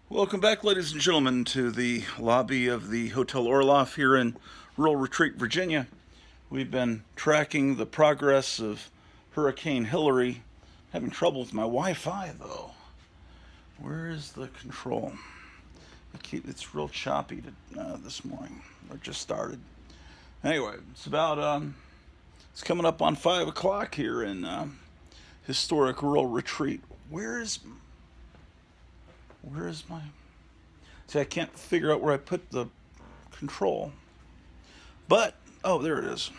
Welcome back, ladies and gentlemen, to the lobby of the Hotel Orloff here in Rural Retreat, Virginia. We've been tracking the progress of Hurricane Hillary. Having trouble with my Wi-Fi, though. Where is the control? It's real choppy this morning. It just started. Anyway, it's coming up on 5 o'clock here in historic Rural Retreat. Where is my... See, I can't figure out where I put the control. But, oh, there it is.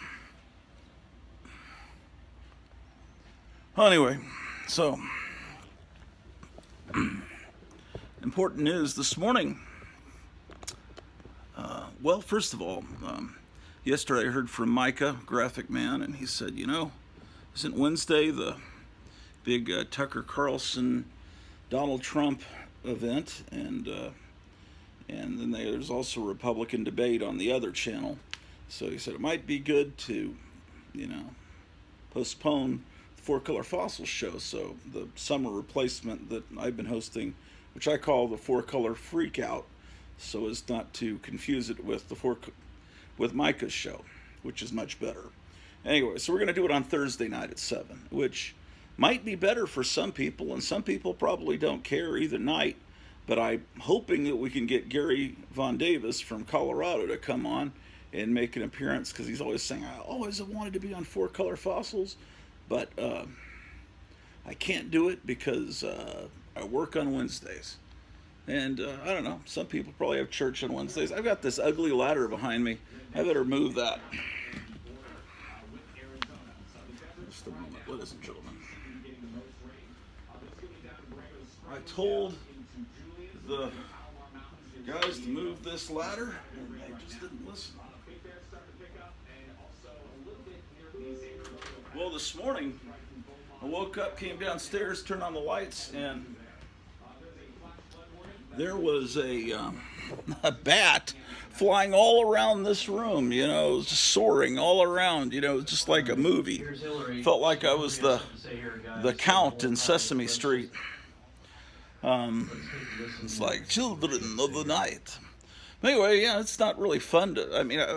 Well, anyway, so, important news this morning. Well, first of all, yesterday I heard from Micah, Graphic Man, and he said, isn't Wednesday the big Tucker Carlson, Donald Trump event, and then there's also Republican debate on the other channel. So he said it might be good to, postpone the Four Color Fossils show. So the summer replacement that I've been hosting, which I call the Four Color Freakout, so as not to confuse it with with Micah's show, which is much better. Anyway, so we're going to do it on Thursday night at 7, which might be better for some people, and some people probably don't care either night. But I'm hoping that we can get Gary Von Davis from Colorado to come on and make an appearance, because he's always saying, I always have wanted to be on Four Color Fossils, but I can't do it because I work on Wednesdays. And I don't know, some people probably have church on Wednesdays. I've got this ugly ladder behind me. I better move that. Just a moment, ladies and gentlemen. I told the guys to move this ladder, and they just didn't listen. Well, this morning, I woke up, came downstairs, turned on the lights, and there was a bat flying all around this room, it was just soaring all around, it was just like a movie. Felt like I was the Count in Sesame Street. It's like children of the night. But anyway, yeah, it's not really fun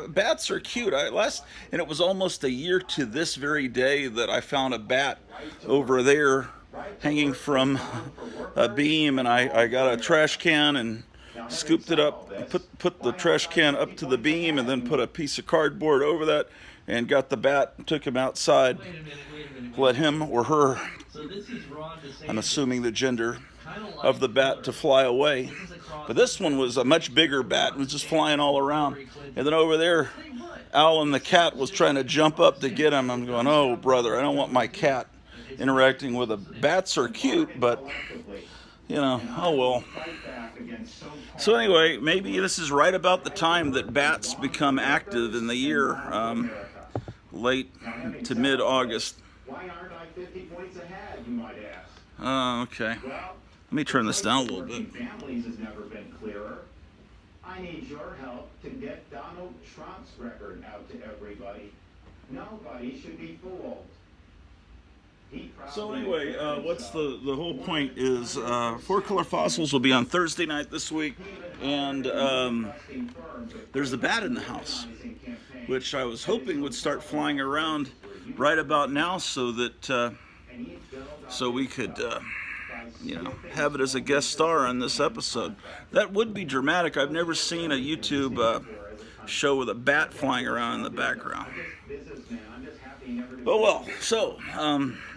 bats are cute. And it was almost a year to this very day that I found a bat over there hanging from a beam, and I got a trash can and scooped it up, put the trash can up to the beam, and then put a piece of cardboard over that, and got the bat and took him outside. Let him or her, I'm assuming the gender of the bat, to fly away. But this one was a much bigger bat and was just flying all around. And then over there, Alan the cat was trying to jump up to get him. I'm going, oh brother, I don't want my cat interacting with a... Bats are cute, but oh well. So anyway, maybe this is right about the time that bats become active in the year, late to mid-August. Why aren't I 50 points ahead, you might ask? Okay. Let me turn this down a little bit. Families has never been clearer. I need your help to get Donald Trump's record out to everybody. Nobody should be fooled. So anyway, what's the whole point is Four Color Fossils will be on Thursday night this week, and there's a bat in the house, which I was hoping would start flying around right about now, so that so we could have it as a guest star on this episode. That would be dramatic. I've never seen a YouTube show with a bat flying around in the background. Oh well, so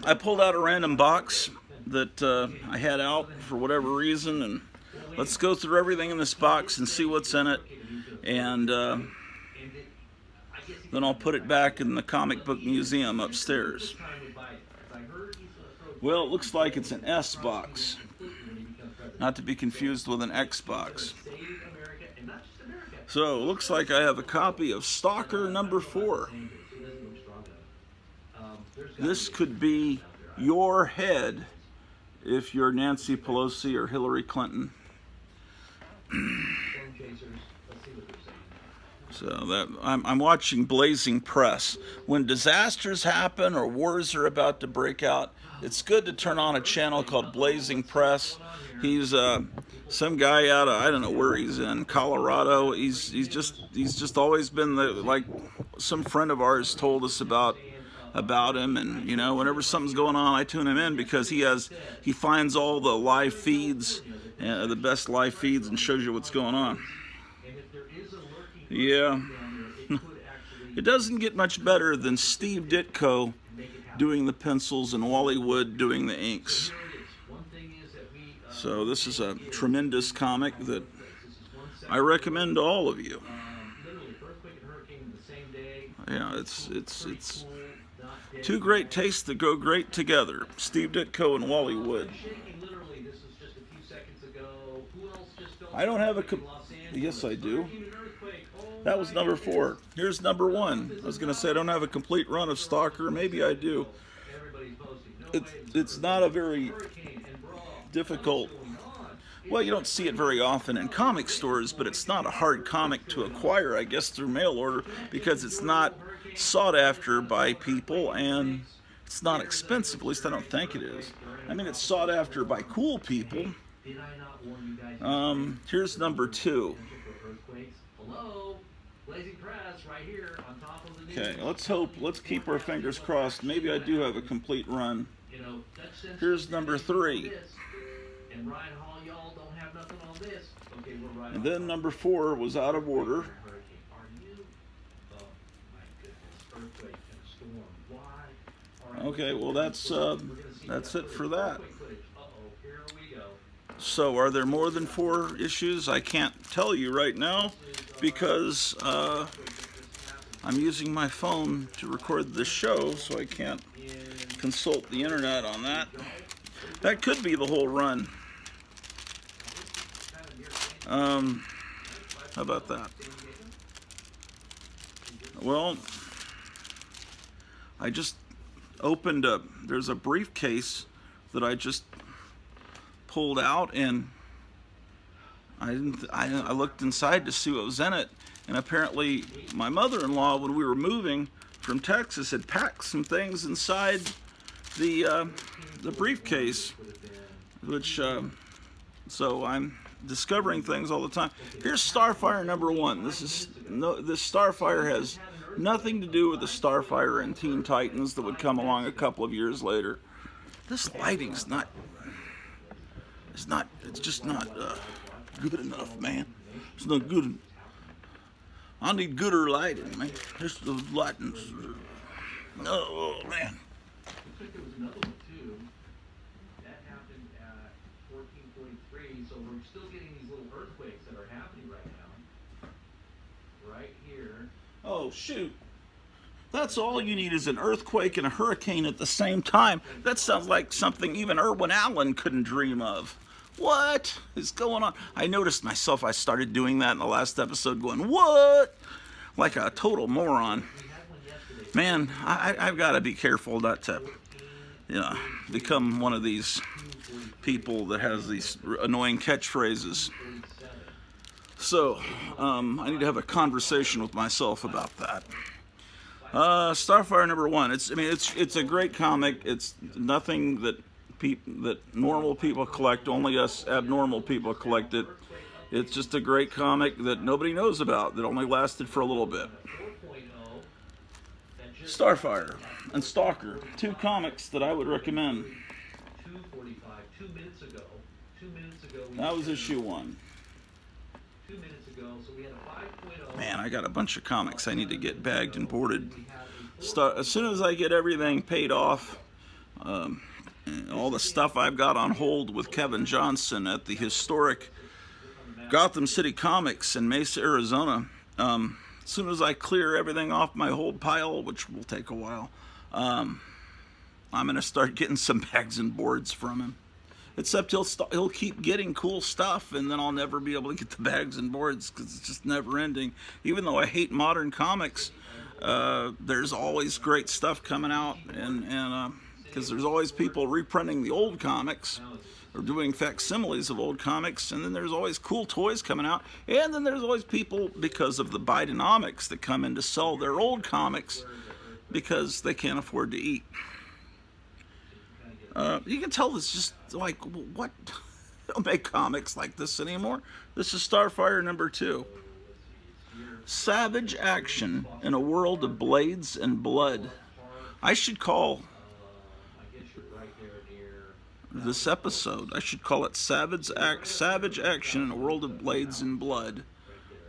I pulled out a random box that I had out for whatever reason, and let's go through everything in this box and see what's in it, and then I'll put it back in the comic book museum upstairs. Well, it looks like it's an S box, not to be confused with an X box. So it looks like I have a copy of Stalker number 4. This could be your head if you're Nancy Pelosi or Hillary Clinton. So that I'm watching Blazing Press. When disasters happen or wars are about to break out, it's good to turn on a channel called Blazing Press. He's some guy out of, I don't know where he's in, Colorado. He's just always been the, like, some friend of ours told us about him, and whenever something's going on, I tune him in because he finds all the live feeds, the best live feeds, and shows you what's going on. Yeah. It doesn't get much better than Steve Ditko doing the pencils and Wally Wood doing the inks. So this is a tremendous comic that I recommend to all of you. Yeah, it's two great tastes that go great together. Steve Ditko and Wally Wood. I don't have a... Yes, I do. That was number 4. Here's number 1. I was going to say I don't have a complete run of Stalker. Maybe I do. It's not a very difficult... Well, you don't see it very often in comic stores, but it's not a hard comic to acquire, I guess, through mail order, because it's not sought after by people, and it's not expensive. At least I don't think it is. I mean, it's sought after by cool people. Here's number 2. Okay, let's keep our fingers crossed. Maybe I do have a complete run. Here's number 3. And then number 4 was out of order. Okay, well that's it for that. So are there more than 4 issues? I can't tell you right now because I'm using my phone to record this show, so I can't consult the internet on that. That could be the whole run. How about that? Well, I just opened up. There's a briefcase that I just pulled out, and I looked inside to see what was in it, and apparently my mother-in-law, when we were moving from Texas, had packed some things inside the briefcase, which so I'm discovering things all the time. Here's Starfire number 1. This Starfire has nothing to do with the Starfire and Teen Titans that would come along a couple of years later. This lighting's not. It's just not good enough, man. It's not good. I need gooder lighting, man. This the lighting's. Oh man. Looks like there was another one too. That happened at 1443. So we're still getting these little earthquakes that are happening right now. Right here. Oh shoot. That's all you need is an earthquake and a hurricane at the same time. That sounds like something even Irwin Allen couldn't dream of. What is going on? I noticed myself, I started doing that in the last episode, going, what? Like a total moron. Man, I've got to be careful not to become one of these people that has these annoying catchphrases. So, I need to have a conversation with myself about that. Starfire number 1. It's a great comic. It's nothing that normal people collect. Only us abnormal people collect it. It's just a great comic that nobody knows about. That only lasted for a little bit. Starfire and Stalker, 2 comics that I would recommend. 2 minutes ago. That was issue 1. 2 minutes ago, so we had a 5.0. Man, I got a bunch of comics I need to get bagged and boarded. As soon as I get everything paid off, all the stuff I've got on hold with Kevin Johnson at the historic Gotham City Comics in Mesa, Arizona, as soon as I clear everything off my hold pile, which will take a while, I'm going to start getting some bags and boards from him. Except he'll keep getting cool stuff, and then I'll never be able to get the bags and boards because it's just never ending. Even though I hate modern comics, there's always great stuff coming out, and because there's always people reprinting the old comics or doing facsimiles of old comics, and then there's always cool toys coming out, and then there's always people, because of the Bidenomics, that come in to sell their old comics because they can't afford to eat. You can tell it's just like, what? don't make comics like this anymore. This is Starfire number 2. Savage action in a world of blades and blood. I should call this episode, I should call it Savage Action in a World of Blades and Blood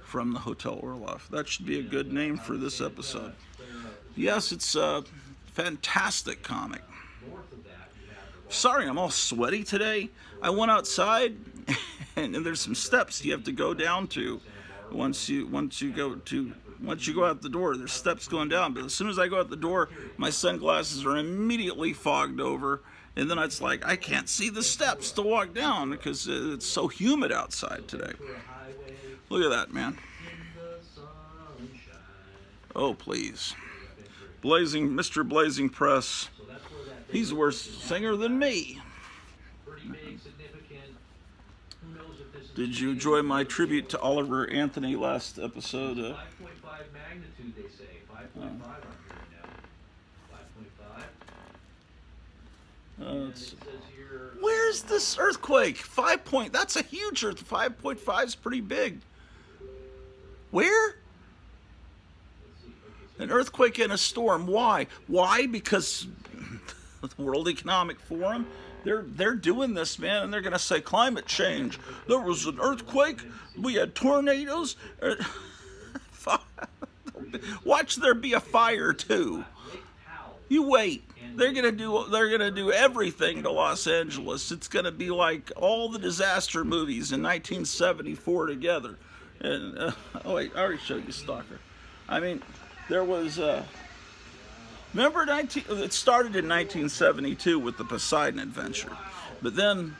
from the Hotel Orloff. That should be a good name for this episode. Yes, it's a fantastic comic. Sorry, I'm all sweaty today. I went outside, and there's some steps you have to go down to. Once you go out the door, there's steps going down. But as soon as I go out the door, my sunglasses are immediately fogged over, and then it's like I can't see the steps to walk down because it's so humid outside today. Look at that, man. Oh, please. Mr. Blazing Press. He's a worse singer than me. Did you enjoy my tribute to Oliver Anthony last episode? 5.5 magnitude, they say. 5.5 on here now. 5.5. Where's this earthquake? 5 point. That's a huge earth. 5.5 is pretty big. Where? An earthquake and a storm. Why? Why? Because the World Economic Forum, they're doing this, man, and they're going to say climate change. There was an earthquake. We had tornadoes. Watch there be a fire too. You wait. They're gonna do everything to Los Angeles. It's gonna be like all the disaster movies in 1974 together. And oh wait, I already showed you Stalker. I mean, there was remember it started in 1972 with the Poseidon Adventure, but then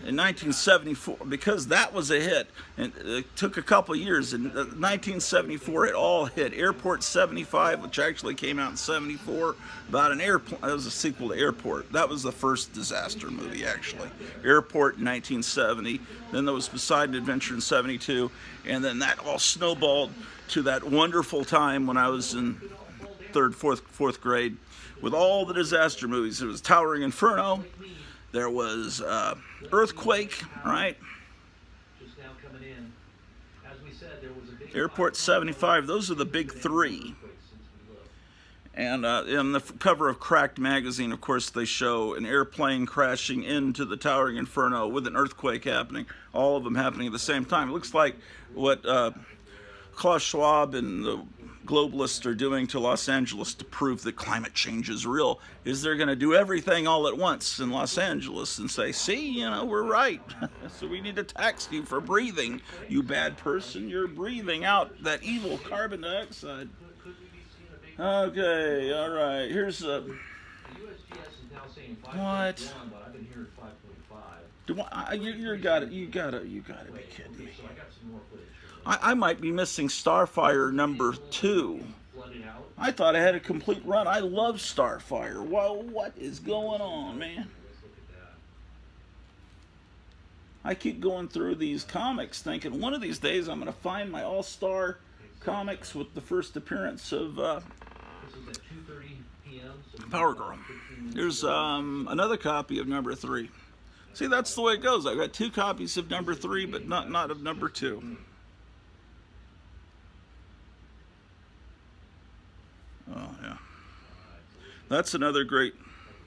in 1974, because that was a hit, and it took a couple years. In 1974, it all hit. Airport 75, which actually came out in 74, about an airplane. That was a sequel to Airport. That was the first disaster movie, actually. Airport in 1970. Then there was Poseidon Adventure in 72, and then that all snowballed to that wonderful time when I was in fourth grade, with all the disaster movies. There was Towering Inferno. There was Earthquake, right? Airport 75. Those are the big three. And on the cover of Cracked magazine, of course, they show an airplane crashing into the Towering Inferno with an earthquake happening. All of them happening at the same time. It looks like what Klaus Schwab and the globalists are doing to Los Angeles to prove that climate change is real is they're going to do everything all at once in Los Angeles and say, see, we're right. So we need to tax you for breathing. You bad person, you're breathing out that evil carbon dioxide. Okay, all right. Here's a what? You gotta be kidding me. I might be missing Starfire number 2. I thought I had a complete run. I love Starfire. Well, what is going on, man? I keep going through these comics thinking one of these days I'm going to find my all-star comics with the first appearance of Power Girl. Here's another copy of number 3. See, that's the way it goes. I've got 2 copies of number 3, but not of number 2. Oh, yeah. That's another great,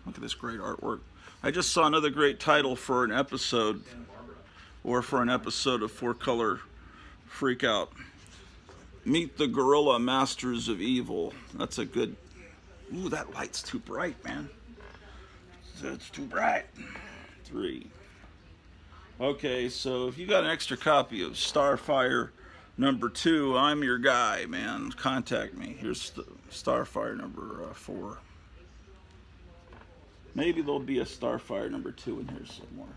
look at this great artwork. I just saw another great title for an episode, or for an episode of 4-Color Freak Out. Meet the Gorilla Masters of Evil. That's a good, ooh, that light's too bright, man. It's too bright. 3. Okay, so if you got an extra copy of Starfire number 2, I'm your guy, man. Contact me. Here's Starfire number 4. Maybe there'll be a Starfire number 2 in here somewhere.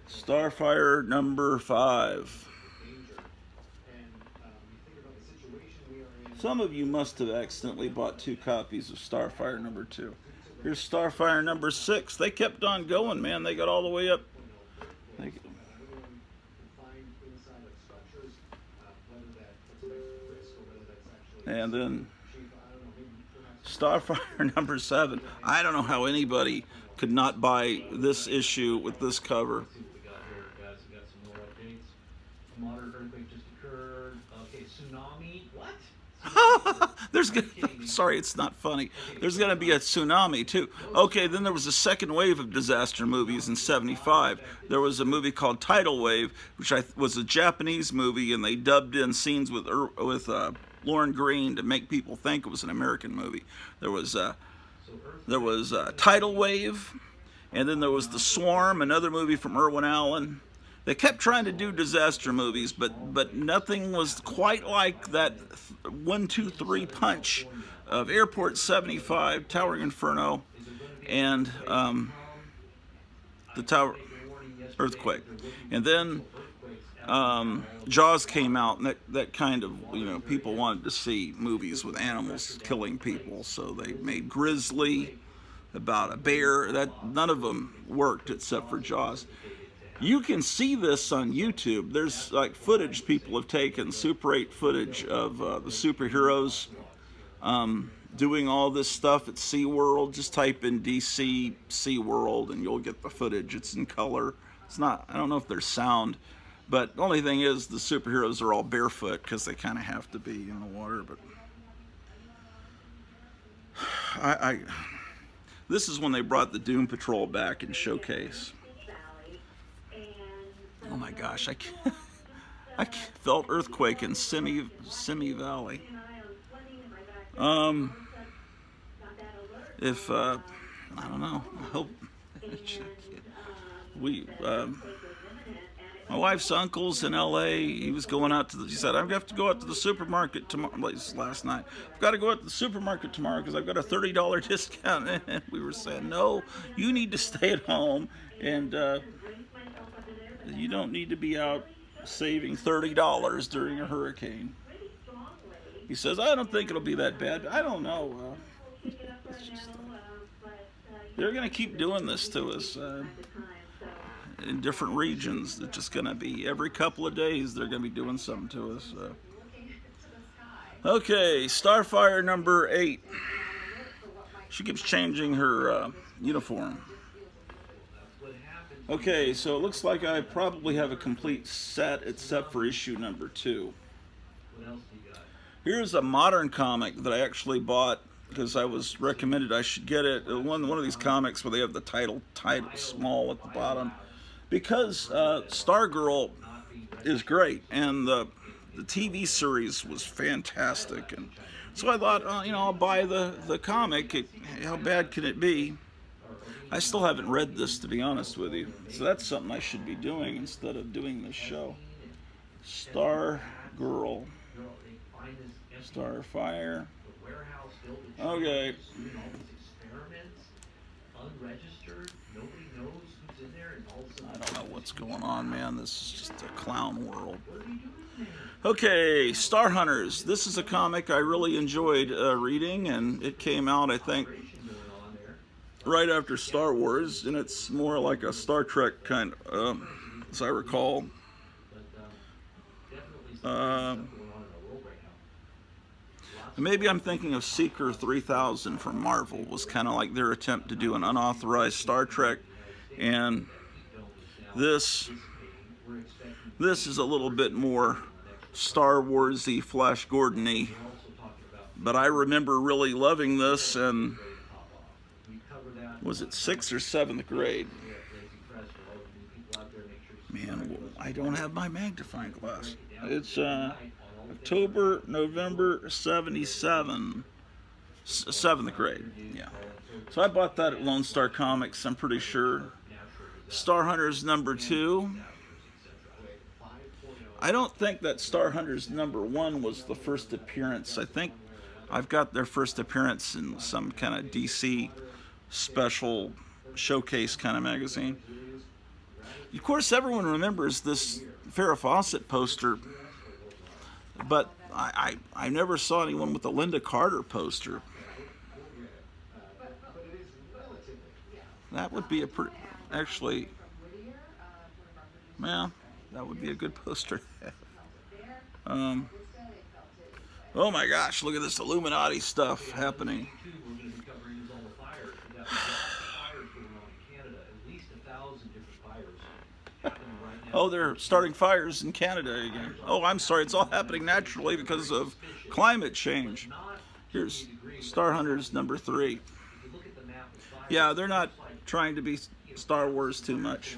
Starfire number 5. Some of you must have accidentally bought 2 copies of Starfire number 2. Here's Starfire number 6. They kept on going, man. They got all the way up. And then Starfire number 7. I don't know how anybody could not buy this issue with this cover. Let's see what we got here, guys. We got some more updates. A moderate earthquake just occurred. Okay, tsunami. What? There's gonna, sorry, it's not funny. There's going to be a tsunami too. Okay, then there was a second wave of disaster movies in '75. There was a movie called Tidal Wave, which was a Japanese movie, and they dubbed in scenes with Lauren Green to make people think it was an American movie. There was Tidal Wave, and then there was The Swarm, another movie from Irwin Allen. They kept trying to do disaster movies, but nothing was quite like that 1, 2, 3 punch of Airport 75, Towering Inferno, and the Tower Earthquake. And then Jaws came out, and that kind of, people wanted to see movies with animals killing people, so they made Grizzly about a bear. None of them worked except for Jaws. You can see this on YouTube. There's like footage people have taken, Super 8 footage of the superheroes doing all this stuff at SeaWorld. Just type in DC SeaWorld and you'll get the footage. It's in color. It's not, I don't know if there's sound, but the only thing is the superheroes are all barefoot because they kind of have to be in the water. But this is when they brought the Doom Patrol back in Showcase. Oh my gosh, I felt earthquake in Simi Valley. I don't know, I hope, my wife's uncle's in LA, he was going out he said, I have to go out to the supermarket tomorrow, last night. I've got to go out to the supermarket tomorrow because I've got a $30 discount. And we were saying, no, you need to stay at home, and you don't need to be out saving $30 during a hurricane. He says, I don't think it'll be that bad. I don't know. They're going to keep doing this to us in different regions. It's just going to be every couple of days they're going to be doing something to us. Okay, Starfire number 8. She keeps changing her uniform. Okay, so it looks like I probably have a complete set except for issue number 2. What else do you got? Here's a modern comic that I actually bought because I was recommended I should get it. One of these comics where they have the title small at the bottom. Because Stargirl is great, and the TV series was fantastic. And so I thought, I'll buy the comic. How bad can it be? I still haven't read this, to be honest with you. So that's something I should be doing instead of doing this show. Stargirl. Starfire. Okay. I don't know what's going on, man. This is just a clown world. Okay, Star Hunters. This is a comic I really enjoyed reading, and it came out, I think, right after Star Wars, and it's more like a Star Trek kind of, as I recall. Maybe I'm thinking of Seeker 3000 from Marvel. Was kind of like their attempt to do an unauthorized Star Trek, and this is a little bit more Star Wars-y, Flash Gordon-y. But I remember really loving this, and was it 6th or 7th grade? Man, I don't have my magnifying glass. It's October, November 77, 7th grade, yeah. So I bought that at Lone Star Comics, I'm pretty sure. Star Hunters number 2. I don't think that Star Hunters number 1 was the first appearance. I think I've got their first appearance in some kind of DC special showcase kind of magazine. Of course, everyone remembers this Farrah Fawcett poster, but I never saw anyone with a Linda Carter poster. That would be a pretty, actually, man, that would be a good poster. Oh my gosh, look at this Illuminati stuff happening. different fires happening right now. Oh, they're starting fires in Canada again. Oh, I'm sorry. It's all happening naturally because of climate change. Here's Star Hunters number 3. If you look at the map of fires, Yeah, they're not trying to be Star Wars too much.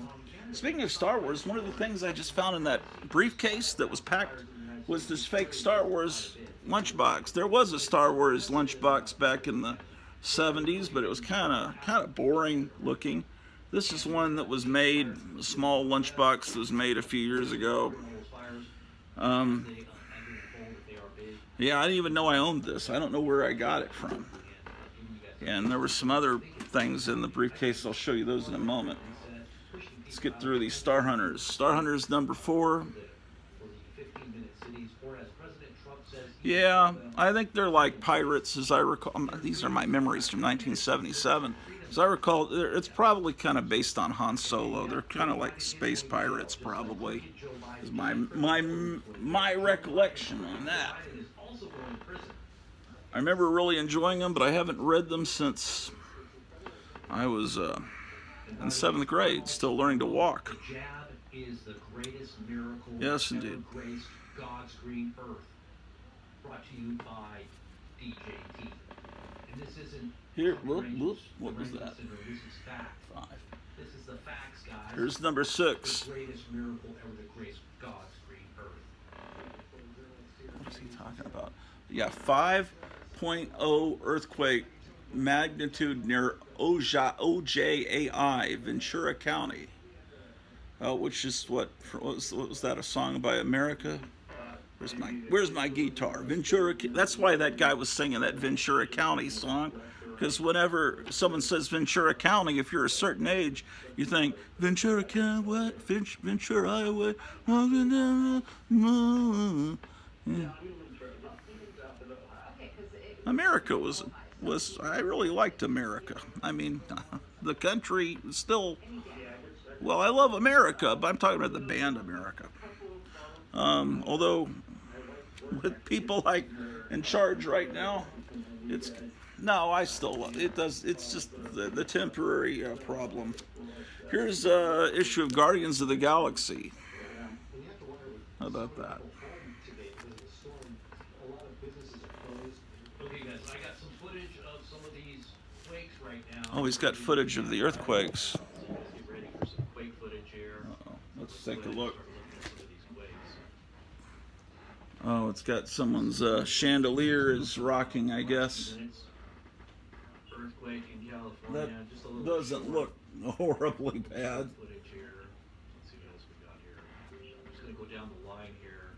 Speaking of Star Wars, one of the things I just found in that briefcase that was packed was this fake Star Wars lunchbox. There was a Star Wars lunchbox back in the 70s, but it was kind of boring looking. This is one that was made, a small lunchbox that was made a few years ago. Yeah, I didn't even know I owned this. I don't know where I got it from. And there were some other things in the briefcase. I'll show you those in a moment. Let's get through these Star Hunters. Star Hunters number 4. Yeah, I think they're like pirates, as I recall. These are my memories from 1977. As I recall, it's probably kind of based on Han Solo. They're kind of like space pirates, probably. Is my recollection on that. I remember really enjoying them, but I haven't read them since I was in 7th grade, still learning to walk. The jab is the greatest miracle Yes, ever indeed. graced God's green earth. Brought to you by DJT. And this isn't Here, outrageous what was that? syndrome. This is fact. 5. This is the facts, guys. Here's number 6. The greatest miracle ever to grace God's green earth. What's he talking about? Yeah, 5.0 earthquake magnitude near OJAI, Ventura County. Which is what was that, a song by America? Where's my guitar? Ventura. That's why that guy was singing that Ventura County song, because whenever someone says Ventura County, if you're a certain age, you think Ventura County, what? Ventura, Iowa, walking down the yeah. America was I really liked America. I mean, the country still. Well, I love America, but I'm talking about the band America. Although with people like in charge right now, I still love it. It's just the temporary problem. Here's an issue of Guardians of the Galaxy. How about that? Okay, guys, I got some footage of some of these quakes right now. Oh, he's got footage of the earthquakes. Get ready for some quake footage here. Let's take a look. Start looking at some of these quakes. Oh, it's got someone's chandelier is rocking, I guess. Earthquake in California. That Just a little doesn't look horribly bad. footage here. Let's see what else we got here. I'm just gonna go down the line here.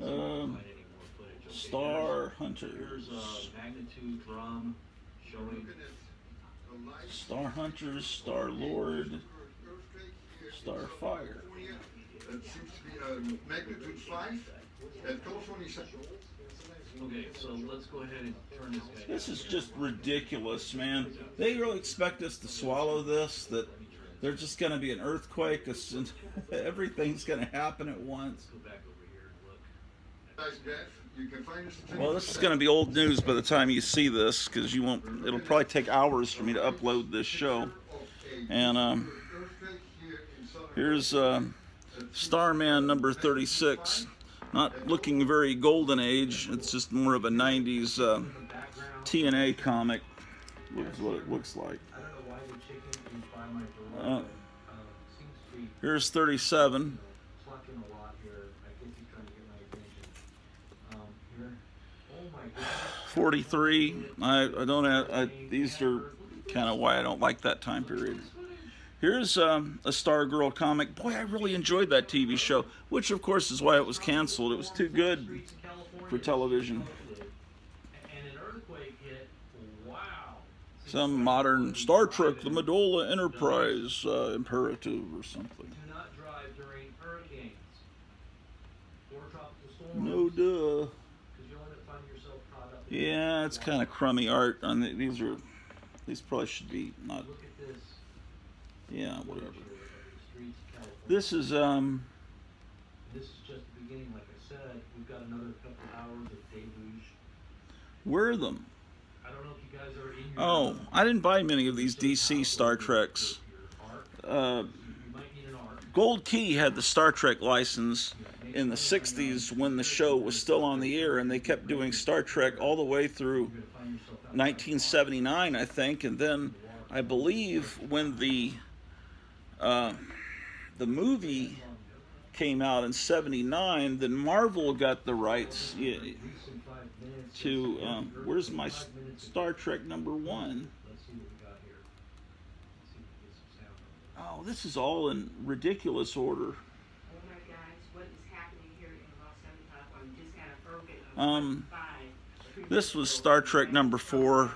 Um, Find any more footage. Okay, Star here's Hunters. magnitude drum showing. Star Hunters, Star Lord, Star Fire. It seems to be magnitude 5 at California Central. Okay, so let's go ahead and turn this guy. This is just ridiculous, man. They really expect us to swallow this, that there's just going to be an earthquake, everything's going to happen at once. Go back over here and look. Nice graph. You can find us. Well, this is going to be old news by the time you see this, because it'll probably take hours for me to upload this show. And here's Starman number 36. Not looking very golden age. It's just more of a 90s TNA comic. Is what it looks like. I don't know why the chicken is by my door. Seems to be Here's 37. plucking a lot here. I guess he's trying to get my attention. Here. Oh my goodness. 43. I don't have. These are kind of why I don't like that time period. Here's a Stargirl comic. Boy, I really enjoyed that TV show, which of course is why it was canceled. It was too good for television. And an earthquake hit. Wow. Some modern Star Trek, the Medulla Enterprise imperative or something. Do not drive during hurricanes or tropical storms. No duh. Because you'll end up finding yourself caught up in Yeah, it's kind of crummy art. On these are. These probably should be not. Look at this. Yeah, whatever. Streets of California. This is This is just the beginning. Like I said, we've got another couple hours of deluge. Where are them? I don't know if you guys are in your Oh, I didn't buy many of these DC Star Treks. Gold Key had the Star Trek license in the 60s when the show was still on the air, and they kept doing Star Trek all the way through 1979, I think. And then I believe when the movie came out in '79, then Marvel got the rights to where's my Star Trek #1? Oh, this is all in ridiculous order. Oh my gosh, what is happening here in Los Angeles? I'm just kind of broken. This was Star Trek #4.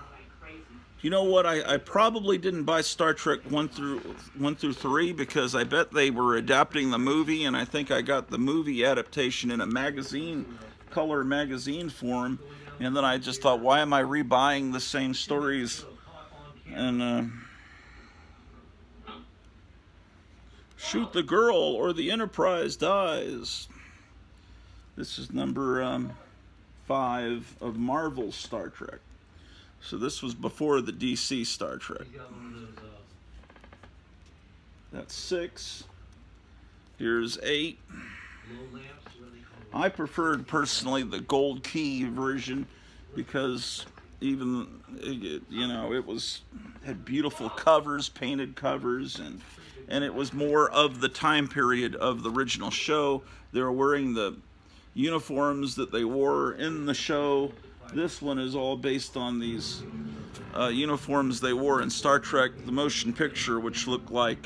You know what? I probably didn't buy Star Trek 1 through 3 because I bet they were adapting the movie, and I think I got the movie adaptation in a magazine, color magazine form, and then I just thought, why am I rebuying the same stories? And shoot the girl or the Enterprise dies. This is number 5 of Marvel's Star Trek. So this was before the DC Star Trek. That's 6. Here's 8. I preferred personally the Gold Key version because even, you know, it had beautiful covers, painted covers, and it was more of the time period of the original show. They were wearing the uniforms that they wore in the show. This one is all based on these uniforms they wore in Star Trek, the motion picture, which looked like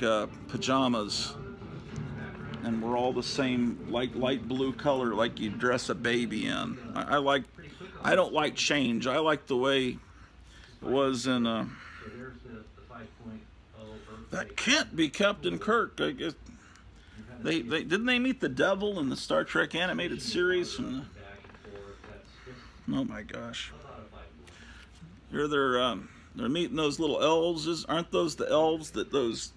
pajamas. And were all the same, like light blue color, like you dress a baby in. I don't like change. I like the way it was in. That can't be Captain Kirk. I guess they didn't they meet the devil in the Star Trek animated series from the. Oh my gosh! Here they're meeting those little elves. Aren't those the elves that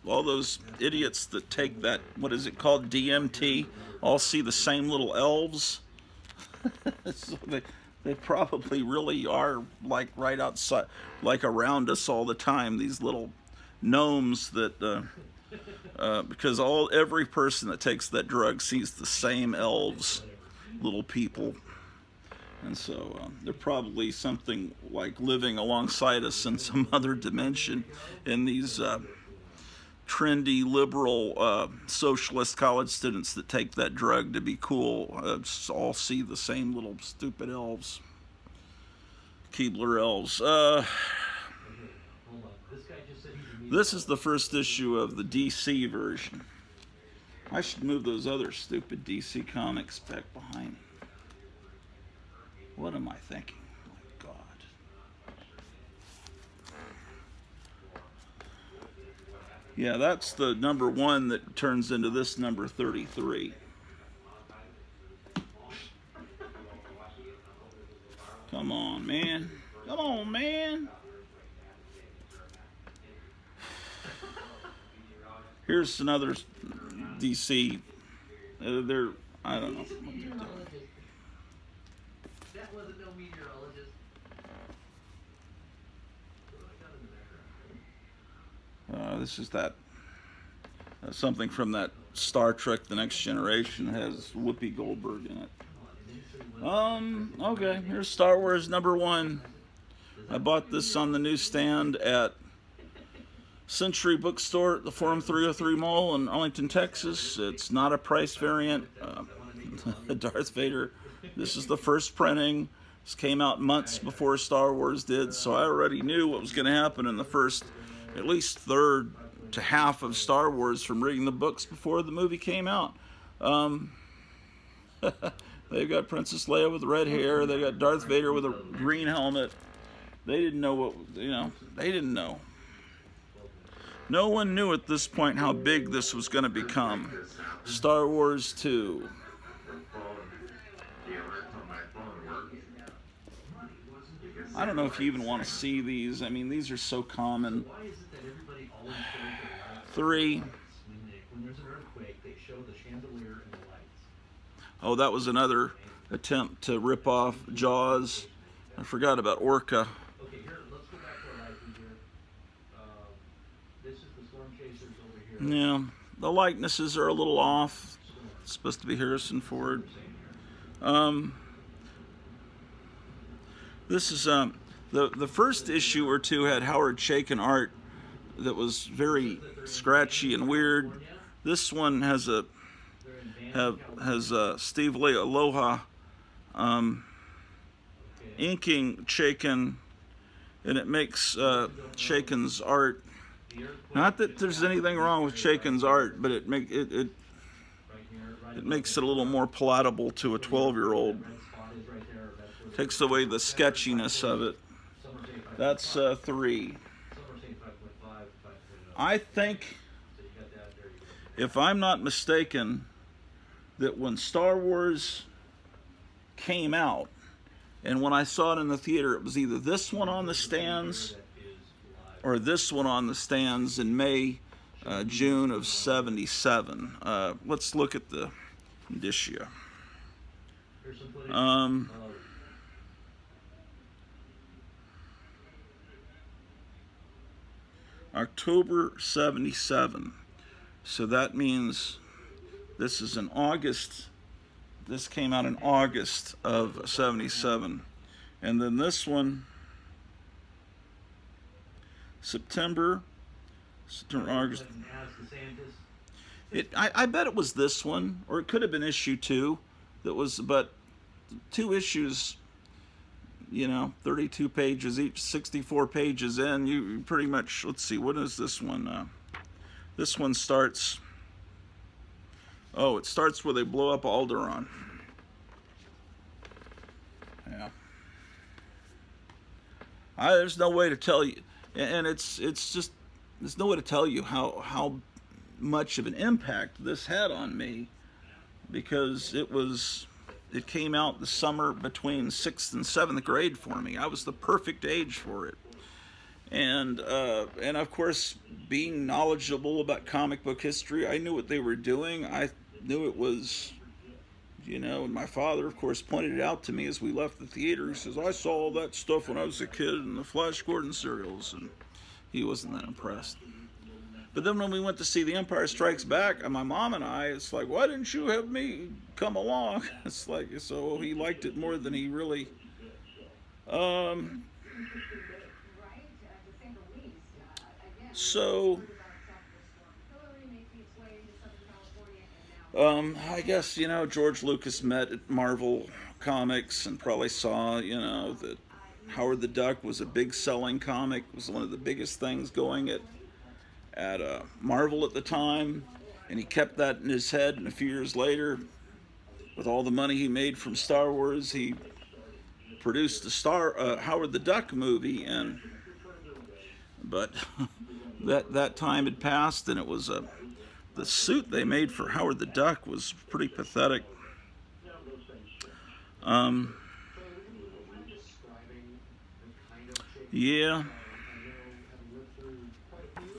all those idiots that take that, what is it called, DMT, all see the same little elves? So they probably really are like right outside, like around us all the time. These little gnomes that because every person that takes that drug sees the same elves, little people. And so they're probably something like living alongside us in some other dimension. And these trendy, liberal, socialist college students that take that drug to be cool all see the same little stupid elves. Keebler elves. This is the first issue of the DC version. I should move those other stupid DC comics back behind me. What am I thinking? My God. Yeah, that's the #1 that turns into this number 33. Come on, man. Come on, man. Here's another DC. I don't know. That wasn't no meteorologist. This is that something from that Star Trek: The Next Generation. It has Whoopi Goldberg in it. Okay, here's Star Wars #1. I bought this on the newsstand at Century Bookstore at the Forum 303 Mall in Arlington, Texas. It's not a price variant. Darth Vader. This is the first printing. This came out months before Star Wars did, so I already knew what was going to happen in the first, at least third to half of Star Wars from reading the books before the movie came out. They've got Princess Leia with red hair. They got Darth Vader with a green helmet. They didn't know what, they didn't know. No one knew at this point how big this was going to become. Star Wars 2. I don't know if you even want to see these. I mean, these are so common. 3. Oh, that was another attempt to rip off Jaws. I forgot about Orca. Okay, here, let's go back to our life here. This is the Storm Chasers over here. Yeah, the likenesses are a little off. It's supposed to be Harrison Ford. This is the first issue or two had Howard Chaykin art that was very scratchy and weird. This one has Steve Lee Aloha inking Chaykin, and it makes Chaykin's art. Not that there's anything wrong with Chaykin's art, but it makes it a little more palatable to a 12-year-old. Takes away the sketchiness of it. That's 3. I think, if I'm not mistaken, that when Star Wars came out, and when I saw it in the theater, it was either this one on the stands or this one on the stands in May, June of '77. Let's look at the indicia. October '77. So that means this is in August. This came out in August of '77. And then this one, September, August. I bet it was this one, or it could have been issue 2. That was, but 2 issues, 32 pages each, 64 pages in. You pretty much, let's see, what is this one? This one starts, it starts where they blow up Alderaan. Yeah. There's no way to tell you, and it's just, there's no way to tell you how much of an impact this had on me, because it came out the summer between 6th and 7th grade for me. I was the perfect age for it. And of course, being knowledgeable about comic book history, I knew what they were doing. I knew it was, and my father, of course, pointed it out to me as we left the theater. He says, I saw all that stuff when I was a kid in the Flash Gordon serials, and he wasn't that impressed. But then when we went to see The Empire Strikes Back, and my mom and I, it's like, why didn't you have me come along? It's like, so he liked it more than he really, so, I guess, George Lucas met at Marvel Comics and probably saw, that Howard the Duck was a big selling comic, was one of the biggest things going at Marvel at the time, and he kept that in his head, and a few years later, with all the money he made from Star Wars, he produced the Howard the Duck movie, but that time had passed, and it was the suit they made for Howard the Duck was pretty pathetic. Yeah.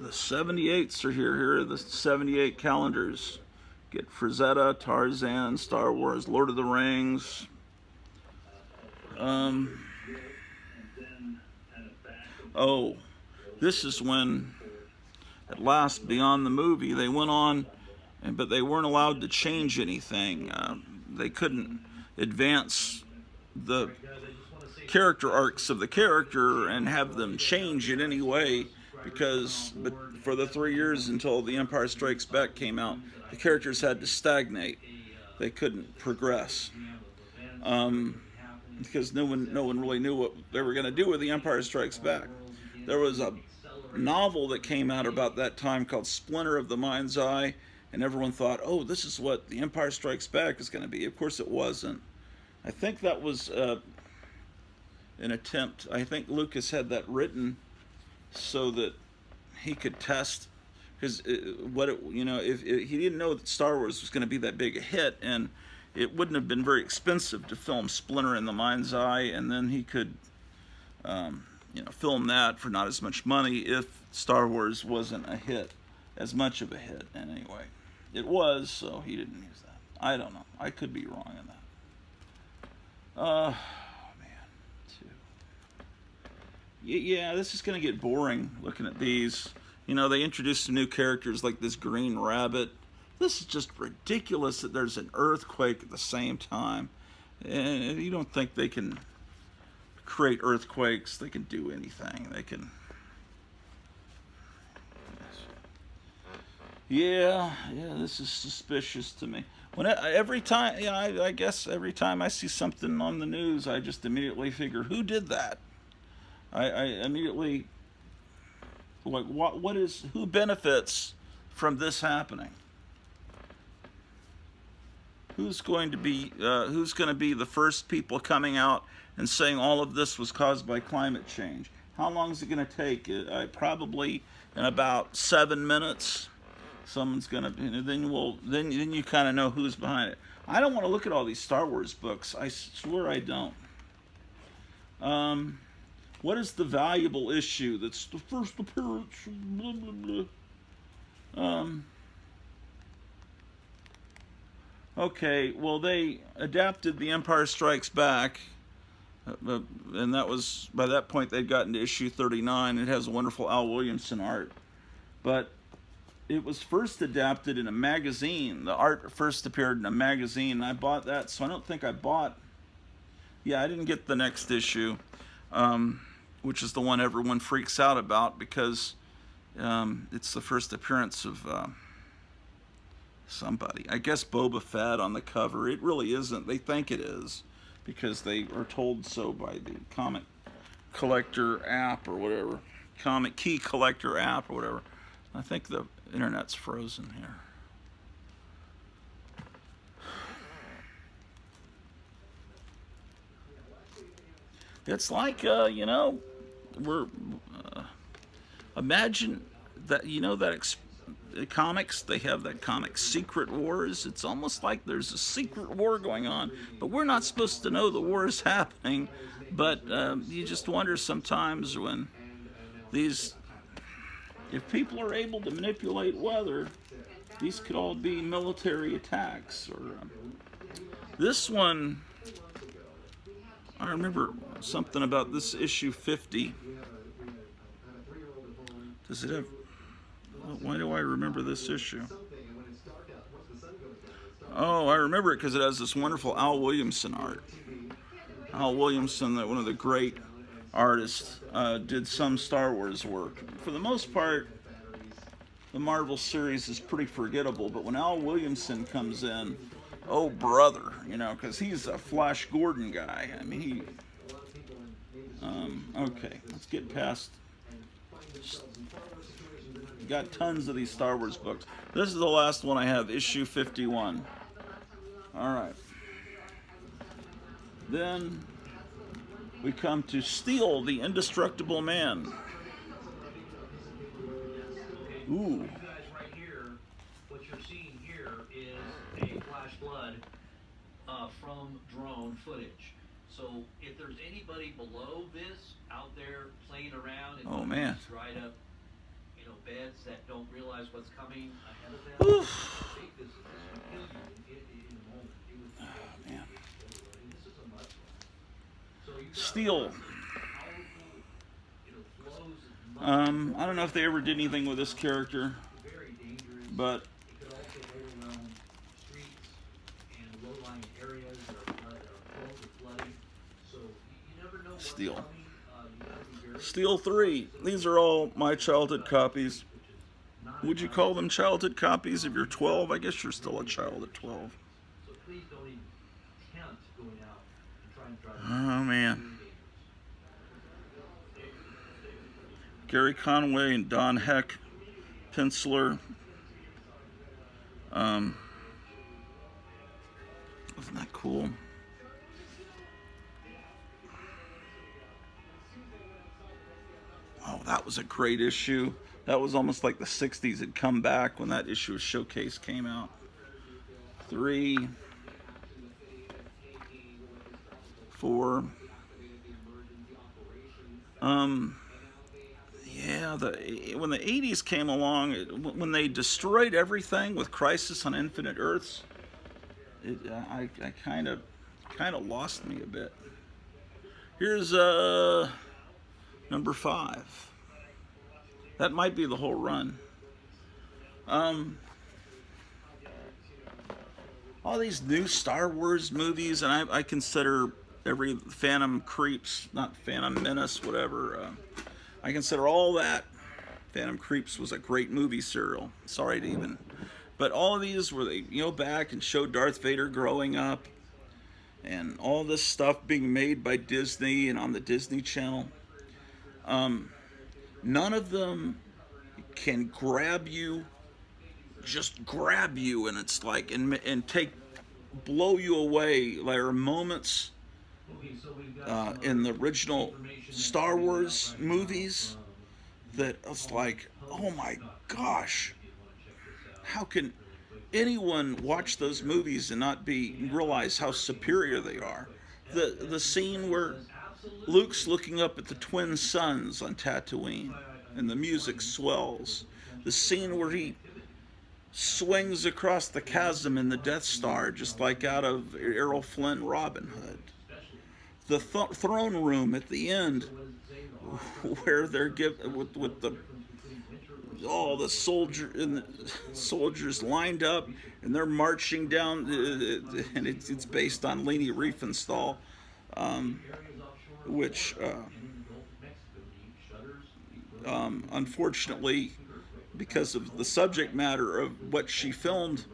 The 78s are here. Here are the 78 calendars. Get Frazetta, Tarzan, Star Wars, Lord of the Rings. This is when, at last, beyond the movie, they went on, but they weren't allowed to change anything. They couldn't advance the character arcs of the character and have them change in any way, because for the 3 years until The Empire Strikes Back came out, the characters had to stagnate. They couldn't progress, because no one really knew what they were going to do with The Empire Strikes Back. There was a novel that came out about that time called Splinter of the Mind's Eye, and everyone thought, oh, this is what The Empire Strikes Back is going to be. Of course it wasn't. I think that was an attempt. I think Lucas had that written so that he could test, because if he didn't know that Star Wars was going to be that big a hit, and it wouldn't have been very expensive to film Splinter in the Mind's Eye, and then he could film that for not as much money if Star Wars wasn't a hit, as much of a hit. And anyway, it was, so he didn't use that. I don't know. I could be wrong in that. Yeah, this is going to get boring looking at these. You know, they introduced some new characters like this green rabbit. This is just ridiculous that there's an earthquake at the same time. And you don't think they can create earthquakes. They can do anything. They can... Yeah, this is suspicious to me. Every time, I guess every time I see something on the news, I just immediately figure, who did that? I immediately, like, who benefits from this happening? Who's going to be the first people coming out and saying all of this was caused by climate change? How long is it going to take? Probably in about 7 minutes. Someone's gonna, then you kind of know who's behind it. I don't want to look at all these Star Wars books. I swear I don't. What is the valuable issue that's the first appearance? Blah, blah, blah. Okay, well, they adapted The Empire Strikes Back, and that was, by that point they'd gotten to issue 39. It has a wonderful Al Williamson art, but it was first adapted in a magazine. The art first appeared in a magazine, and I bought that, so I don't think I bought... Yeah, I didn't get the next issue, which is the one everyone freaks out about because it's the first appearance of somebody. I guess Boba Fett on the cover. It really isn't. They think it is because they are told so by the comic collector app or whatever. Comic key collector app or whatever. I think the internet's frozen here. It's like, you know, imagine that, you know, that comics, they have that comic Secret Wars. It's almost like there's a secret war going on, but we're not supposed to know the war is happening. But you just wonder sometimes when if people are able to manipulate weather, these could all be military attacks. Or this one, I remember something about this issue 50. Does it have... Why do I remember this issue? Oh, I remember it because it has this wonderful Al Williamson art. Al Williamson, one of the great artists, did some Star Wars work. For the most part, the Marvel series is pretty forgettable, but when Al Williamson comes in, oh brother, you know, because he's a Flash Gordon guy. I mean, he... okay, let's get past... Got tons of these Star Wars books. This is the last one I have, issue 51. Alright. Then we come to Steel, the Indestructible Man. Ooh. You guys right here, what you're seeing here is a flash flood from drone footage. So if there's anybody below this out there playing around and dried up, you know, beds that don't realize what's coming ahead of them, I think this would kill you in a moment. It would oh, man. And this is a mudslide. So you got Steel. I don't know if they ever did anything with this character, but it could also overwhelm streets and low-lying areas that are prone to flooding. So you never know what's Steel. coming. You gotta be very Steel 3. These are all my childhood copies. Would you call them childhood copies if you're 12? I guess you're still a child at 12. So please don't even attempt going out and try and drive. Oh, man. Gary Conway and Don Heck, penciler. Isn't that cool? Oh, that was a great issue. That was almost like the 60s had come back when that issue of Showcase came out. 3, 4. Yeah, when the 80s came along, when they destroyed everything with Crisis on Infinite Earths, I kind of lost me a bit. Here's number 5. That might be the whole run. All these new Star Wars movies, and I consider every Phantom Creeps, not Phantom Menace, whatever. I consider all that. Phantom Creeps was a great movie serial. Sorry to even, but all of these where they back and show Darth Vader growing up, and all this stuff being made by Disney and on the Disney Channel. None of them can just grab you, and it's like and blow you away. There are moments in the original Star Wars movies that it's like, oh my gosh, how can anyone watch those movies and not realize how superior they are? The scene where Luke's looking up at the twin suns on Tatooine and the music swells. The scene where he swings across the chasm in the Death Star, just like out of Errol Flynn Robin Hood. The throne room at the end, where they're with all the soldiers lined up, and they're marching down, and it's based on Leni Riefenstahl, which unfortunately, because of the subject matter of what she filmed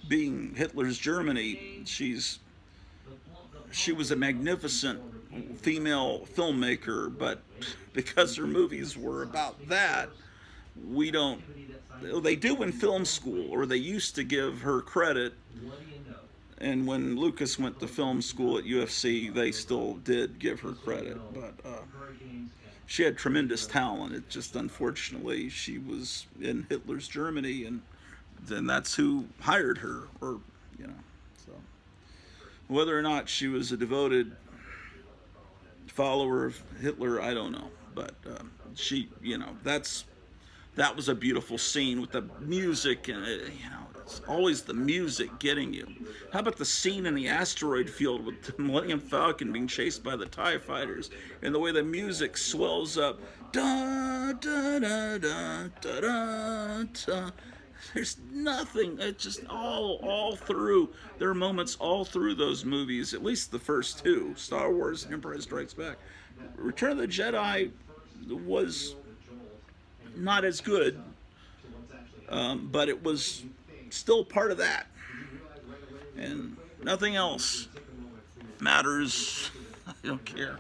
being Hitler's Germany, she was a magnificent female filmmaker, but because her movies were about that, they do in film school, or they used to give her credit, and when Lucas went to film school at UFC, they still did give her credit, but she had tremendous talent. It just, unfortunately, she was in Hitler's Germany, and then that's who hired her, or, so. Whether or not she was a devoted follower of Hitler, I don't know. But she, that was a beautiful scene with the music, and, it's always the music getting you. How about the scene in the asteroid field with the Millennium Falcon being chased by the TIE fighters, and the way the music swells up? Da, da, da, da, da, da, da. There's nothing. It's just all through. There are moments all through those movies, at least the first two, Star Wars and Empire Strikes Back. Return of the Jedi was not as good, but it was still part of that. And nothing else matters. I don't care.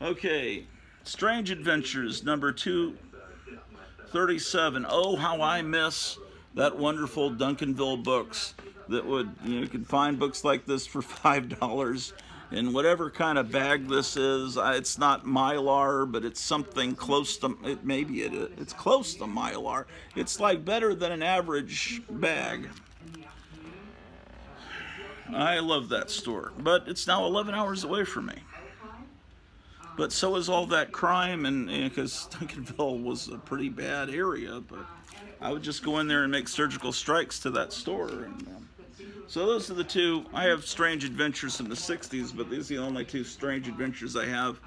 Okay, Strange Adventures, number 237. Oh, how I miss that wonderful Duncanville Books. That you could find books like this for $5 in whatever kind of bag this is. It's not Mylar, but it's something close to it. Maybe it's close to Mylar. It's like better than an average bag. I love that store, but it's now 11 hours away from me. But so is all that crime, and because Duncanville was a pretty bad area, but I would just go in there and make surgical strikes to that store. And so those are the two. I have Strange Adventures from the 60s, but these are the only two Strange Adventures I have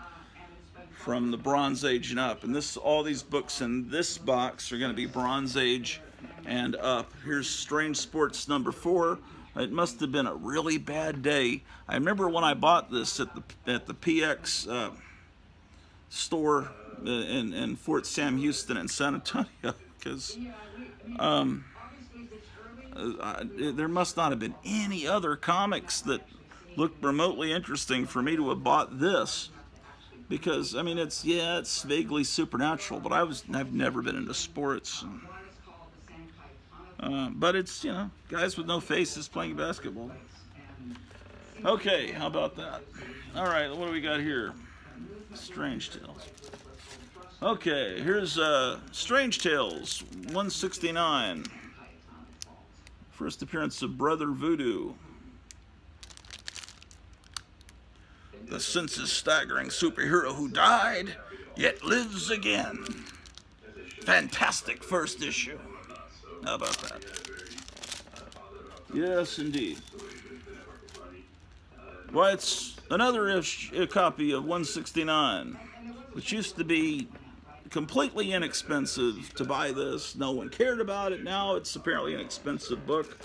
from the Bronze Age and up. And all these books in this box are going to be Bronze Age and up. Here's Strange Sports number 4. It must have been a really bad day. I remember when I bought this at the PX store in Fort Sam Houston in San Antonio, because there must not have been any other comics that looked remotely interesting for me to have bought this, because it's vaguely supernatural, but I've never been into sports, but it's guys with no faces playing basketball. Okay, how about that? All right, what do we got here? Strange Tales. Okay, here's Strange Tales 169. First appearance of Brother Voodoo. The senses-staggering superhero who died, yet lives again. Fantastic first issue. How about that? Yes, indeed. Why, it's another copy of 169, which used to be completely inexpensive to buy this. No one cared about it. Now it's apparently an expensive book.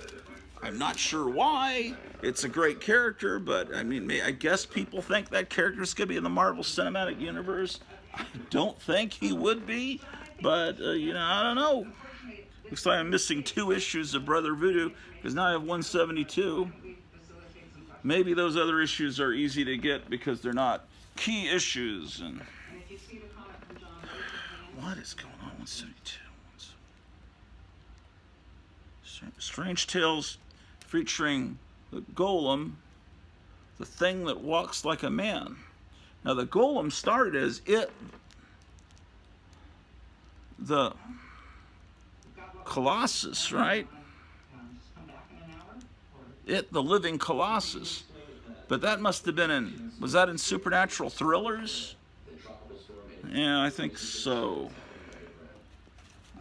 I'm not sure why. It's a great character, but I mean, I guess people think that character's going to be in the Marvel Cinematic Universe. I don't think he would be, but you know, I don't know. Looks like I'm missing 2 issues of Brother Voodoo, because now I have 172. Maybe those other issues are easy to get because they're not key issues. And what is going on? 172. Strange Tales featuring the Golem, the thing that walks like a man. Now the Golem started as the Colossus, right? The living Colossus. But that must have been was that in Supernatural Thrillers? Yeah, I think so.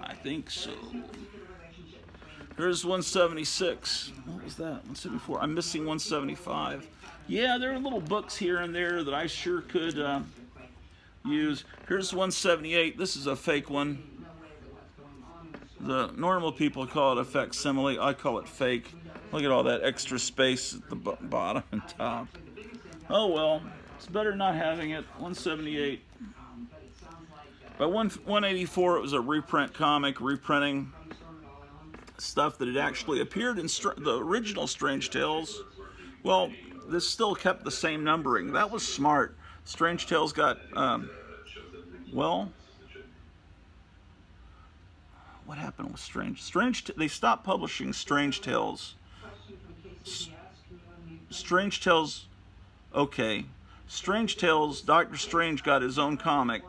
I think so. Here's 176. What was that? 174. I'm missing 175. Yeah, there are little books here and there that I sure could use. Here's 178. This is a fake one. The normal people call it a facsimile. I call it fake. Look at all that extra space at the bottom and top. Oh well, it's better not having it. 178. By 184, it was a reprint comic, reprinting stuff that had actually appeared in the original Strange Tales. Well, this still kept the same numbering. That was smart. Strange Tales got, well, what happened with they stopped publishing Strange Tales. Strange Tales, okay. Strange Tales, Doctor Strange got his own comic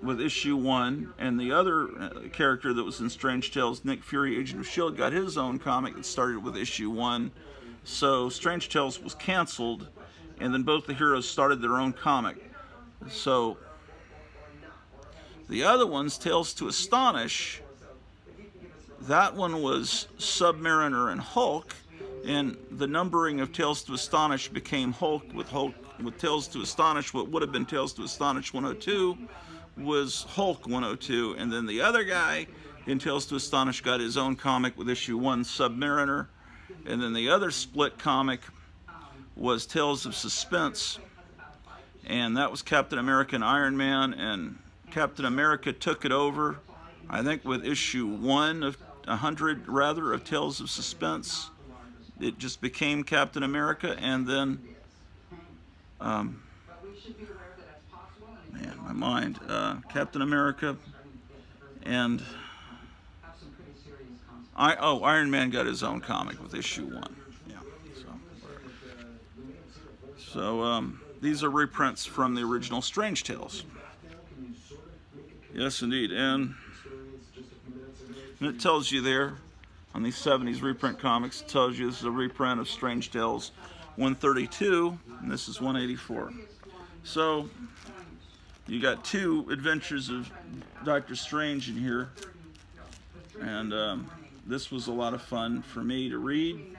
with issue 1, and the other character that was in Strange Tales, Nick Fury, Agent of S.H.I.E.L.D., got his own comic that started with issue 1. So Strange Tales was canceled, and then both the heroes started their own comic. So the other one's Tales to Astonish. That one was Submariner and Hulk, and the numbering of Tales to Astonish became Hulk with Tales to Astonish. What would have been Tales to Astonish 102 was Hulk 102, and then the other guy in Tales to Astonish got his own comic with issue 1, Submariner, and then the other split comic was Tales of Suspense, and that was Captain America and Iron Man, and Captain America took it over, I think with issue 1 of 100 rather of Tales of Suspense. It just became Captain America, and then man, my mind, Captain America, and Iron Man got his own comic with issue 1. Yeah. So these are reprints from the original Strange Tales. Yes, indeed, and it tells you there on these 70s reprint comics. It tells you this is a reprint of Strange Tales 132, and this is 184. So you got 2 adventures of Doctor Strange in here, and this was a lot of fun for me to read.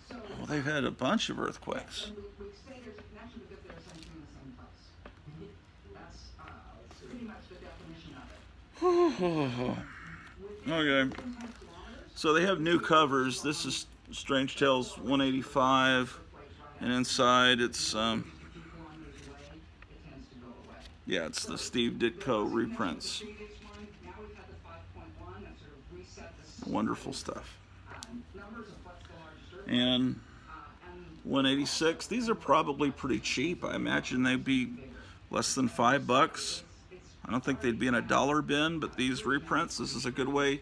Well, they've had a bunch of earthquakes. Okay, so they have new covers. This is Strange Tales 185, and inside it's yeah, it's the Steve Ditko reprints. Wonderful stuff. And 186, these are probably pretty cheap. I imagine they'd be less than $5. I don't think they'd be in a dollar bin, but these reprints, this is a good way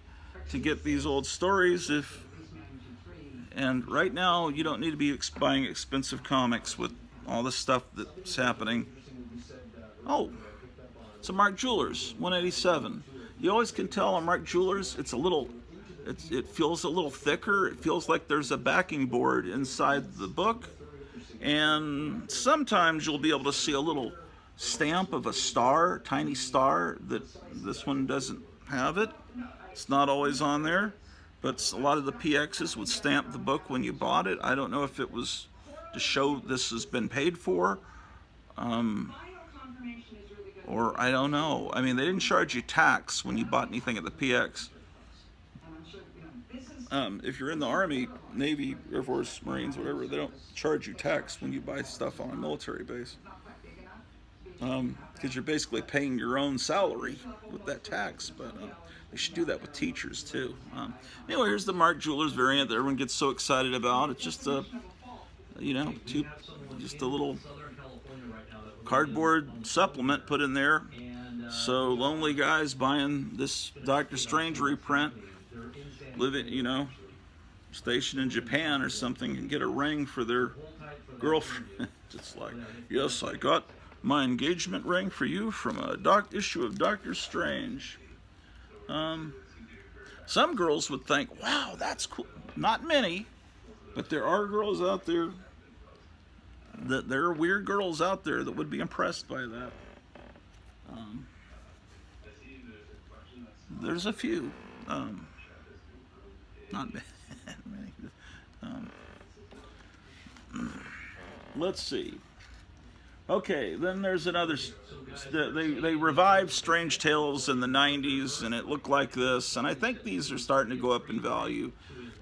to get these old stories. And right now, you don't need to be buying expensive comics with all the stuff that's happening. Oh, it's a Mark Jewelers, 187. You always can tell on Mark Jewelers, it feels a little thicker. It feels like there's a backing board inside the book. And sometimes you'll be able to see a little stamp of a star, tiny star, that this one doesn't have it. It's not always on there. but a lot of the PXs would stamp the book when you bought it. I don't know if it was to show this has been paid for, or I don't know. I mean, they didn't charge you tax when you bought anything at the PX. If you're in the Army, Navy, Air Force, Marines, whatever, they don't charge you tax when you buy stuff on a military base. Because you're basically paying your own salary with that tax, but they should do that with teachers too. Anyway, here's the Mark Jewelers variant that everyone gets so excited about. It's just a, just a little cardboard supplement put in there. So lonely guys buying this Doctor Strange reprint, living, stationed in Japan or something, can get a ring for their girlfriend. It's like, yes, I got my engagement ring for you from a issue of Doctor Strange. Some girls would think, wow, that's cool. Not many, but there are girls out there, there are weird girls out there that would be impressed by that. There's a few. Not many. Let's see. Okay, then there's another. They revived Strange Tales in the 90s, and it looked like this. And I think these are starting to go up in value.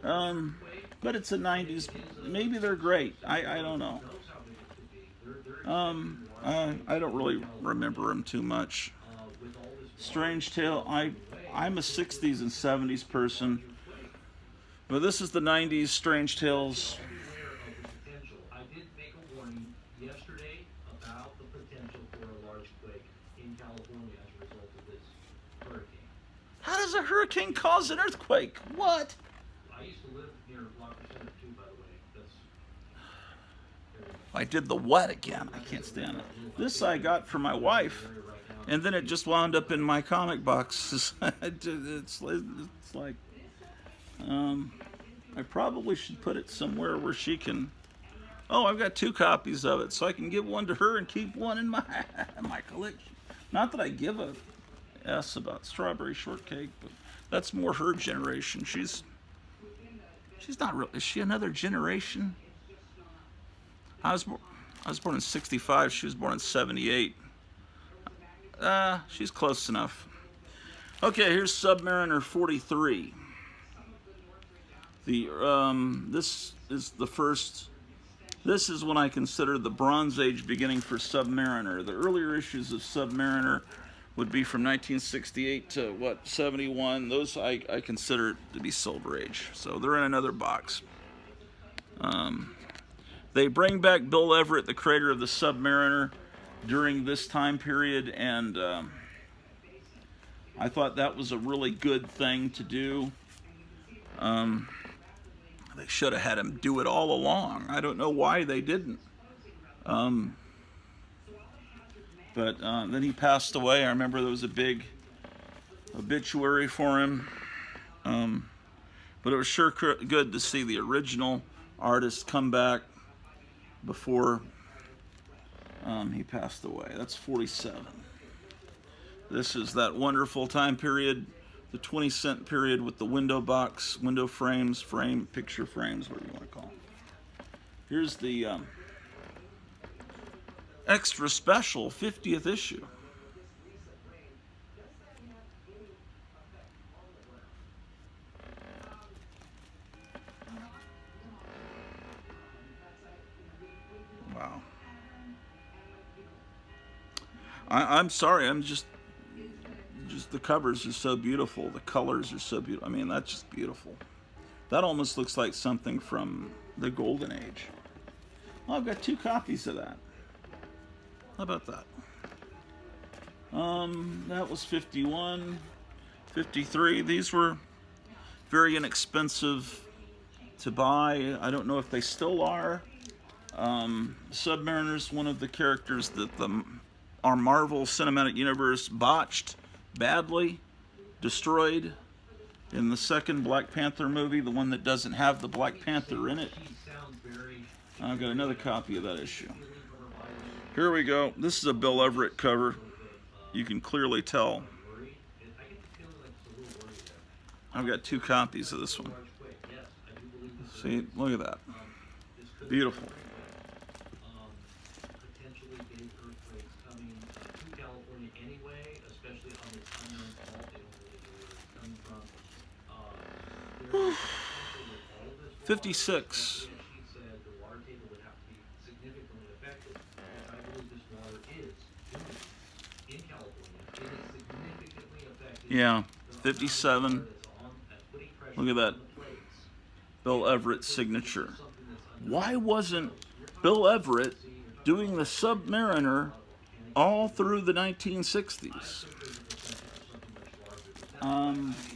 But it's the 90s. Maybe they're great. I don't know. I don't really remember them too much. Strange Tale. I'm a 60s and 70s person. But this is the 90s Strange Tales. I did make a warning yesterday about the potential for a large quake in California as a result of this hurricane. How does a hurricane cause an earthquake? What? I used to live near Locker Center too, by the way. I did the what again? I can't stand it. This I got for my wife, and then it just wound up in my comic box. It's like, I probably should put it somewhere where she can. Oh, I've got 2 copies of it, so I can give one to her and keep one in my collection. Not that I give a S about Strawberry Shortcake, but that's more her generation. She's not real. Is she another generation? I was born in 65. She was born in 78. She's close enough. Okay, here's Submariner 43. This is the first. This is when I consider the Bronze Age beginning for Submariner. The earlier issues of Submariner would be from 1968 to 71. Those I consider to be Silver Age. So they're in another box. They bring back Bill Everett, the creator of the Submariner, during this time period, and I thought that was a really good thing to do. They should have had him do it all along. I don't know why they didn't. But then he passed away. I remember there was a big obituary for him. But it was sure good to see the original artist come back before he passed away. That's 47. This is that wonderful time period, the 20-cent period with the window box, window frames, picture frames, whatever you want to call them. Here's the extra special 50th issue. Wow. I'm sorry, I'm just the covers are so beautiful. The colors are so beautiful. I mean, that's just beautiful. That almost looks like something from the Golden Age. Well, I've got 2 copies of that. How about that? That was 51, 53. These were very inexpensive to buy. I don't know if they still are. Submariner's one of the characters that our Marvel Cinematic Universe botched badly, destroyed in the second Black Panther movie, the one that doesn't have the Black Panther in it. I've got another copy of that issue. Here we go. This is a Bill Everett cover. You can clearly tell. I've got 2 copies of this one. Large quake, yes, I do believe this is. See, look at that. This could Beautiful. Potentially big earthquakes coming to California anyway, especially on this unknown fault. They don't really know where it's coming from. There is potential with all of this. 56. She said the water table would have to be significantly affected, which I believe this water is doing in California. It is significantly affecting. Yeah, 57. Look at that. Bill Everett signature. Why wasn't Bill Everett doing the Submariner all through the 1960s?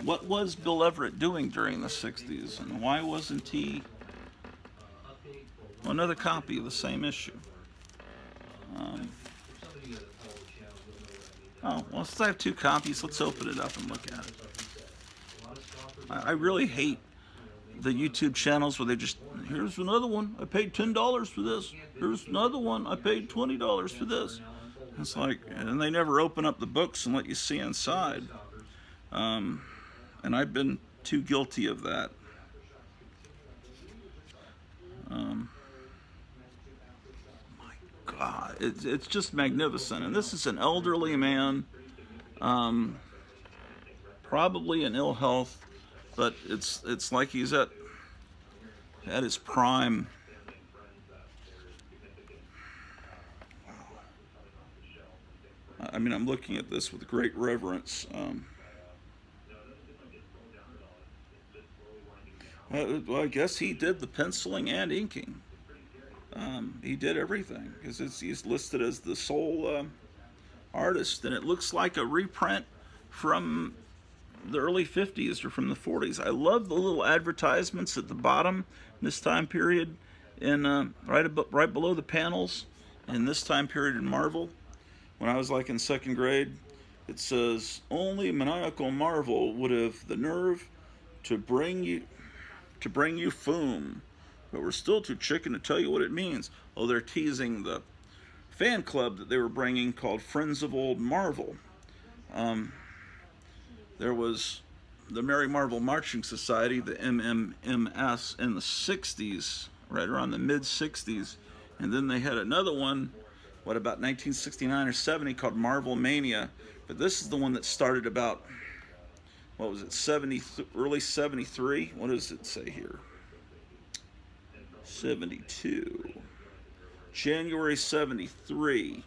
What was Bill Everett doing during the 60s, and why wasn't he? Well, another copy of the same issue. Oh, well, since I have 2 copies, let's open it up and look at it. I really hate the YouTube channels where they just, here's another one, I paid $10 for this. Here's another one, I paid $20 for this. It's like, and they never open up the books and let you see inside. And I've been too guilty of that. My God, it's just magnificent. And this is an elderly man, probably in ill health, but it's like he's at his prime. I mean, I'm looking at this with great reverence. Well, I guess he did the penciling and inking. He did everything because he's listed as the sole artist, and it looks like a reprint from the early 50s or from the 40s. I love the little advertisements at the bottom in this time period, and right below the panels in this time period in Marvel. When I was like in 2nd grade, it says, only maniacal Marvel would have the nerve to bring you Foom, but we're still too chicken to tell you what it means. Oh, they're teasing the fan club that they were bringing called Friends of Old Marvel. There was the Merry Marvel Marching Society, the MMMS, in the 60s, right around the mid-60s. And then they had another one, what, about 1969 or 70, called Marvel Mania. But this is the one that started about, what was it, early 73? What does it say here? 72. January 73.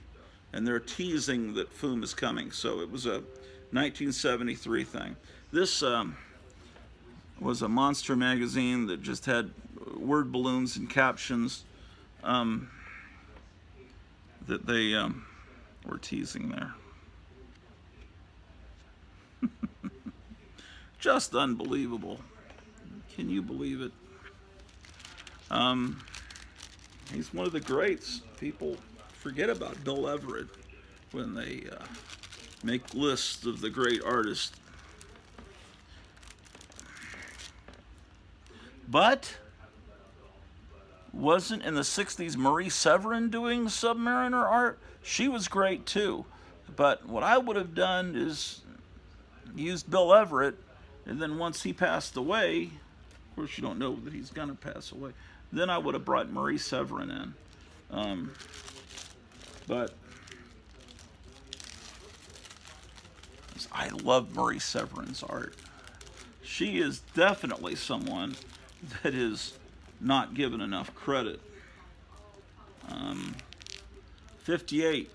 And they're teasing that Foom is coming. So it was a 1973 thing. This was a monster magazine that just had word balloons and captions that they were teasing there. Just unbelievable. Can you believe it? He's one of the greats. People forget about Bill Everett when they make lists of the great artists. But wasn't in the 60s Marie Severin doing Submariner art? She was great too. But what I would have done is used Bill Everett, and then once he passed away, of course you don't know that he's going to pass away, then I would have brought Marie Severin in. But I love Marie Severin's art. She is definitely someone that is not given enough credit. 58.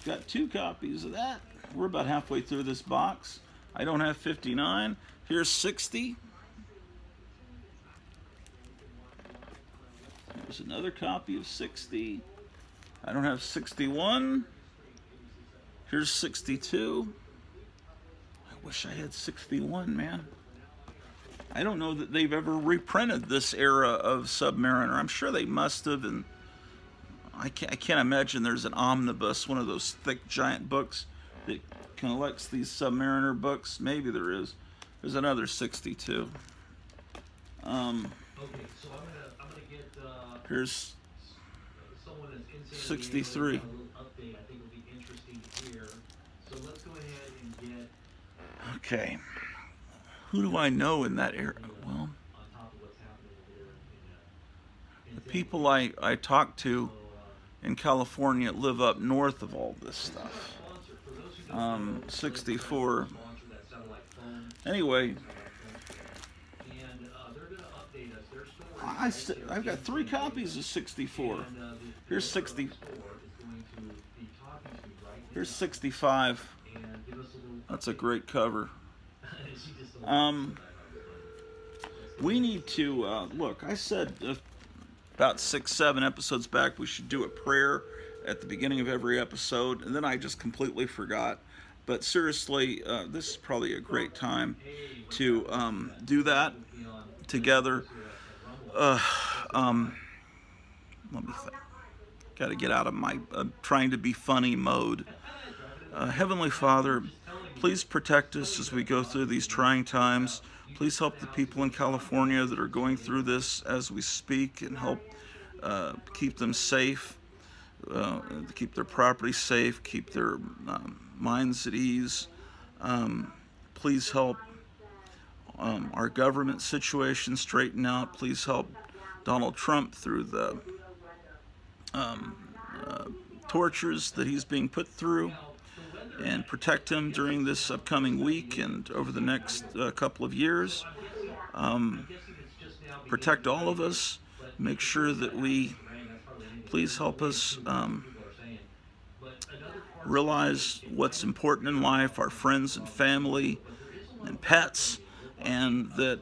Got 2 copies of that. We're about halfway through this box. I don't have 59. Here's 60. There's another copy of 60. I don't have 61. Here's 62. I wish I had 61, man. I don't know that they've ever reprinted this era of Submariner. I'm sure they must have, and I can't imagine there's an omnibus, one of those thick, giant books that collects these Submariner books. Maybe there is. There's another 62. Okay, so I'm gonna get Here's someone that's in 63. a little update I think will be interesting here. So let's go ahead and get Okay. Who do I know in that area? Well, on top of what's happening over there in the people I talk to So, in California live up north of all this stuff. sponsor. For those who don't know, 64. sponsor that satellite phone. Anyway, And they're going to update us. Their store I've got 3 copies of 64. and Here's 60. store is going to be talking to me right Here's 65. and give us a little That's a great cover. She just We need to look. I said about 6, 7 episodes back we should do a prayer at the beginning of every episode, and then I just completely forgot. But seriously, this is probably a great time to do that together. Let me think. Got to get out of my trying to be funny mode. Heavenly Father, please protect us as we go through these trying times. Please help the people in California that are going through this as we speak, and help keep them safe, keep their property safe, keep their minds at ease. Please help our government situation straighten out. Please help Donald Trump through the tortures that he's being put through, and protect him during this upcoming week and over the next couple of years. Protect all of us. Make sure that we, please help us realize what's important in life, our friends and family and pets, and that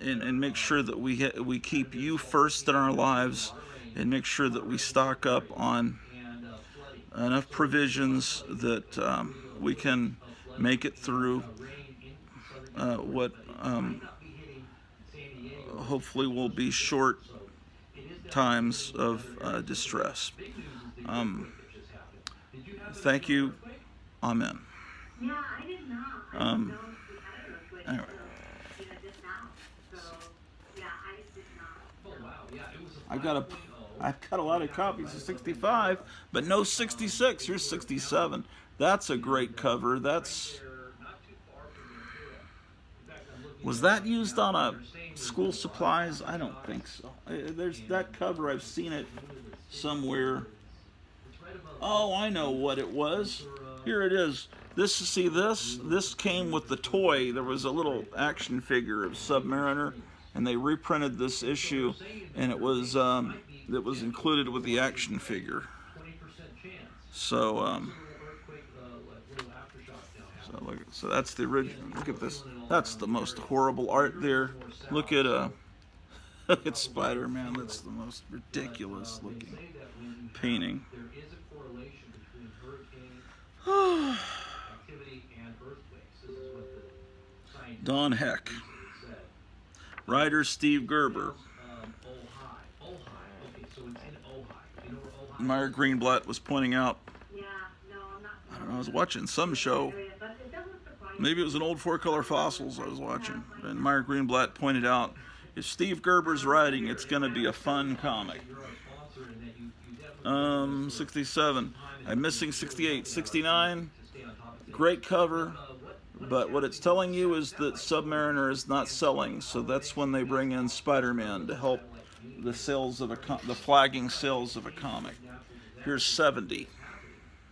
and make sure that we keep you first in our lives, and make sure that we stock up on enough provisions that we can make it through what hopefully will be short times of distress. Thank you. Amen. Yeah, I did not. I Um, didn't know we had an earthquake anyway. until, just now. So, yeah, I did not. Oh wow, yeah, it was a I've got a lot of copies of 65, but no 66. Here's 67. That's a great cover. That's was that used on a school supplies? I don't think so. There's that cover. I've seen it somewhere. Oh, I know what it was. Here it is. This came with the toy. There was a little action figure of Submariner, and they reprinted this issue, and it was included with the action figure. So so that's the original. Look at this. That's the most horrible art there. Look at look at Spider-Man. That's the most ridiculous looking painting. there is a correlation between hurricane activity and earthquakes. This is what the scientists Don Heck. said. Writer Steve Gerber. Ojai. Okay, so it's in Ojai. You know where Ojai Meyer Greenblatt was pointing out. Yeah, no, I'm not. I don't know. I was watching some show. But it doesn't surprise Maybe it was an old Four Color Fossils I was watching. And Meyer Greenblatt pointed out, if Steve Gerber's writing, it's going to be a fun comic. 67. I'm missing 68. 69. Great cover. But what it's telling you is that Submariner is not selling. So that's when they bring in Spider-Man to help the sales of the flagging sales of a comic. Here's 70.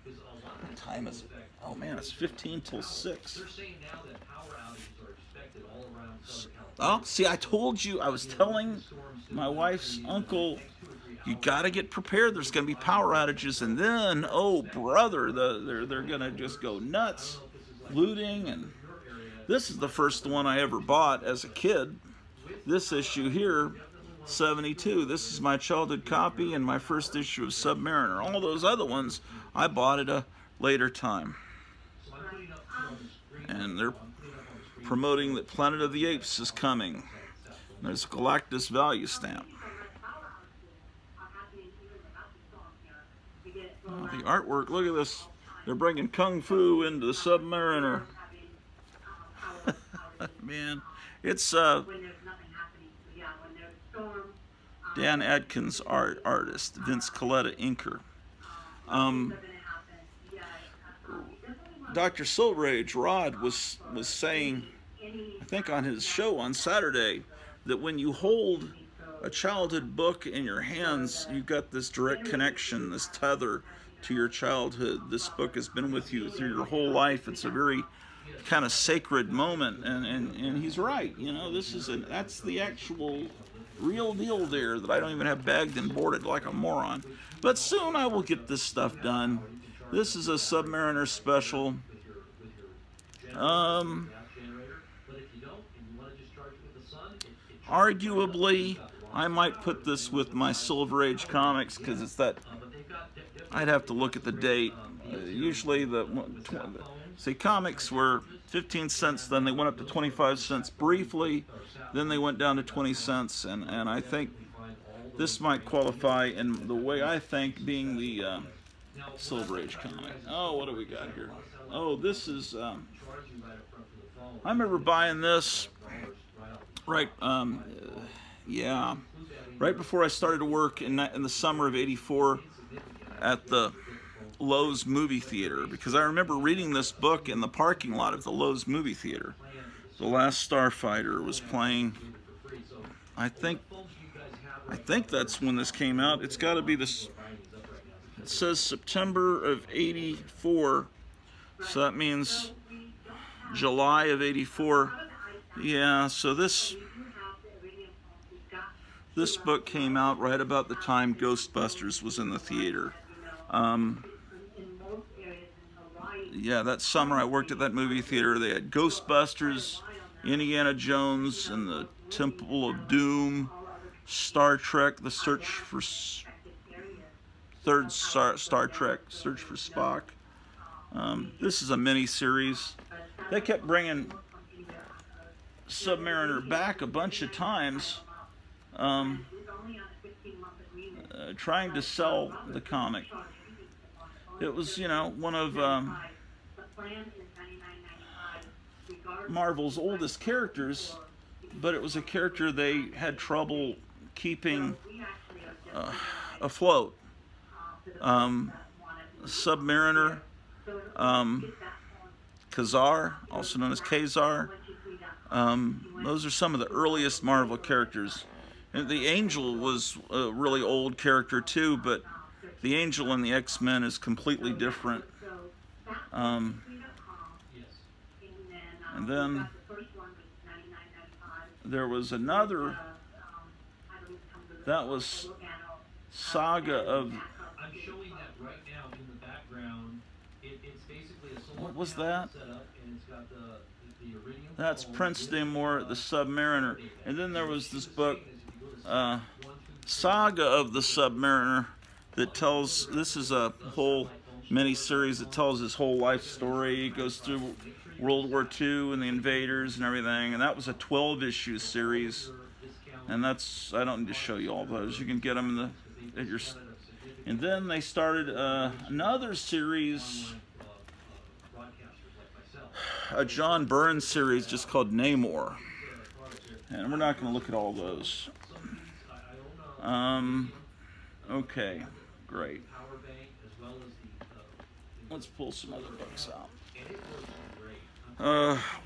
What time is it? Oh man, it's 15 till 6. They're saying now that power outages are expected all around Southern California. Oh, see, I told you. I was telling my wife's uncle, you got to get prepared. There's going to be power outages, and then, oh brother, they're going to just go nuts, looting. And this is the first one I ever bought as a kid. This issue here, 72. This is my childhood copy and my first issue of Submariner. All those other ones I bought at a later time. And they're promoting that Planet of the Apes is coming. There's a Galactus value stamp. Oh, the artwork, look at this. They're bringing Kung Fu into the Submariner. Man, it's when there's nothing happening. So yeah, when there's storm. Dan Adkins artist, Vince Coletta inker. Dr. Silver Age, Rod, was saying, I think on his show on Saturday, that when you hold a childhood book in your hands, you've got this direct connection, this tether to your childhood. This book has been with you through your whole life. It's a very kind of sacred moment, and he's right. You know, that's the actual real deal there that I don't even have bagged and boarded like a moron. But soon I will get this stuff done. This is a Submariner special. Arguably, I might put this with my Silver Age comics because it's that. I'd have to look at the date. Usually comics were 15 cents, then they went up to 25 cents briefly, then they went down to 20 cents, and I think this might qualify in the way I think being the Silver Age comic. Oh, what do we got here? Oh, this is, I remember buying this right, right before I started to work in the summer of '84 at the Lowe's movie theater, because I remember reading this book in the parking lot of the Lowe's movie theater. The Last Starfighter was playing. I think that's when this came out. It's got to be this. It says September of '84, so that means July of '84. Yeah, so this book came out right about the time Ghostbusters was in the theater. Yeah, that summer I worked at that movie theater. They had Ghostbusters, Indiana Jones and the Temple of Doom, Star Trek, The Search for Star Trek, Search for Spock. This is a mini-series. They kept bringing Submariner back a bunch of times, trying to sell the comic. It was, you know, one of Marvel's oldest characters, but it was a character they had trouble keeping afloat. Submariner, Kazar, also known as Kazar. Those are some of the earliest Marvel characters. And the Angel was a really old character too, but the Angel in the X-Men is completely different. And then there was another, that was Saga of, I'm showing that right now in the background. It's basically a solar what was panel that? set up, and it's got the iridium That's foam. Prince Namor, the Submariner. And then there was this book, Saga of the Submariner, that tells, this is a whole mini-series that tells his whole life story. It goes through World War II and the invaders and everything, and that was a 12-issue series. And that's, I don't need to show you all those. You can get them at your. And then they started another series, a John Byrne series just called Namor. And we're not going to look at all those. Okay, great. Let's pull some other books out.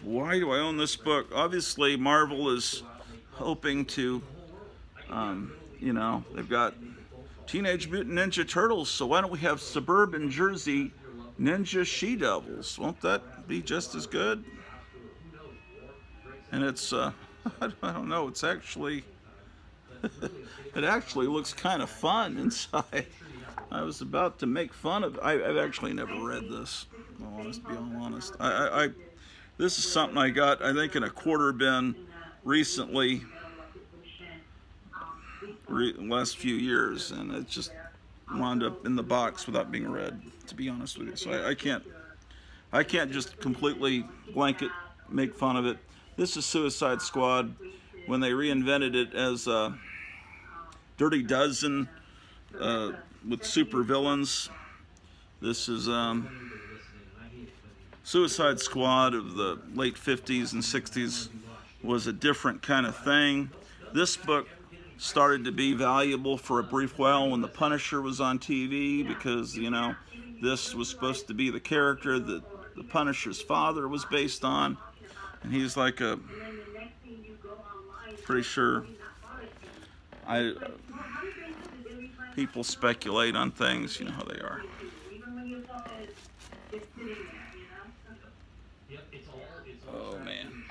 Why do I own this book? Obviously, Marvel is hoping to, you know, they've got Teenage Mutant Ninja Turtles, so why don't we have Suburban Jersey Ninja She-Devils? Won't that be just as good? And it's, I don't know, it's actually, it actually looks kind of fun inside. I was about to make fun of, I've actually never read this, to be all honest. This is something I got, I think, in a quarter bin recently, last few years, and it just wound up in the box without being read, to be honest with you. So I can't just completely blanket make fun of it. This is Suicide Squad when they reinvented it as Dirty Dozen with super villains. This is Suicide Squad of the late 50s and 60s was a different kind of thing. This book started to be valuable for a brief while when The Punisher was on TV, because, you know, this was supposed to be the character that the Punisher's father was based on, and he's like a, pretty sure, people speculate on things, you know how they are. Oh man.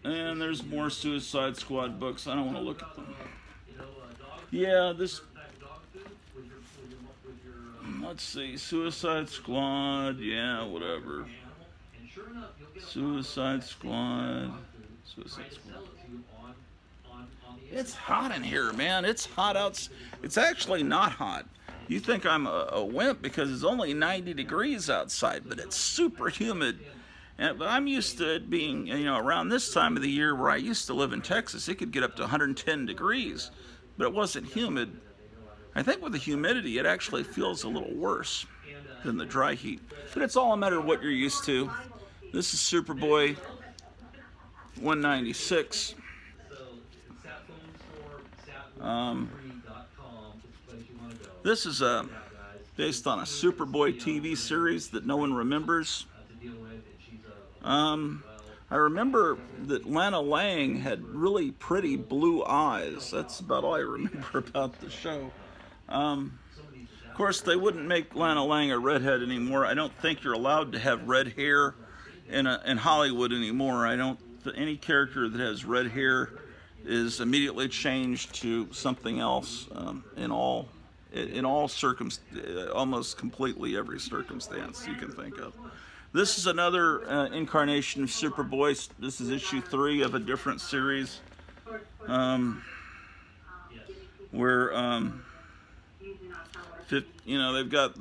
And there's more Suicide Squad books. I don't want to look at them. Yeah, this. Let's see. Suicide Squad. Yeah, whatever. Suicide Squad. Suicide Squad. It's hot in here, man. It's hot out. It's actually not hot. You think I'm a wimp because it's only 90 degrees outside, but it's super humid. But I'm used to it being, you know, around this time of the year where I used to live in Texas, it could get up to 110 degrees, but it wasn't humid. I think with the humidity, it actually feels a little worse than the dry heat. But it's all a matter of what you're used to. This is Superboy 196. This is based on a Superboy TV series that no one remembers. I remember that Lana Lang had really pretty blue eyes. That's about all I remember about the show. Of course, they wouldn't make Lana Lang a redhead anymore. I don't think you're allowed to have red hair in Hollywood anymore. Any character that has red hair is immediately changed to something else in all almost completely every circumstance you can think of. This is another incarnation of Superboy. This is issue 3 of a different series, where they've got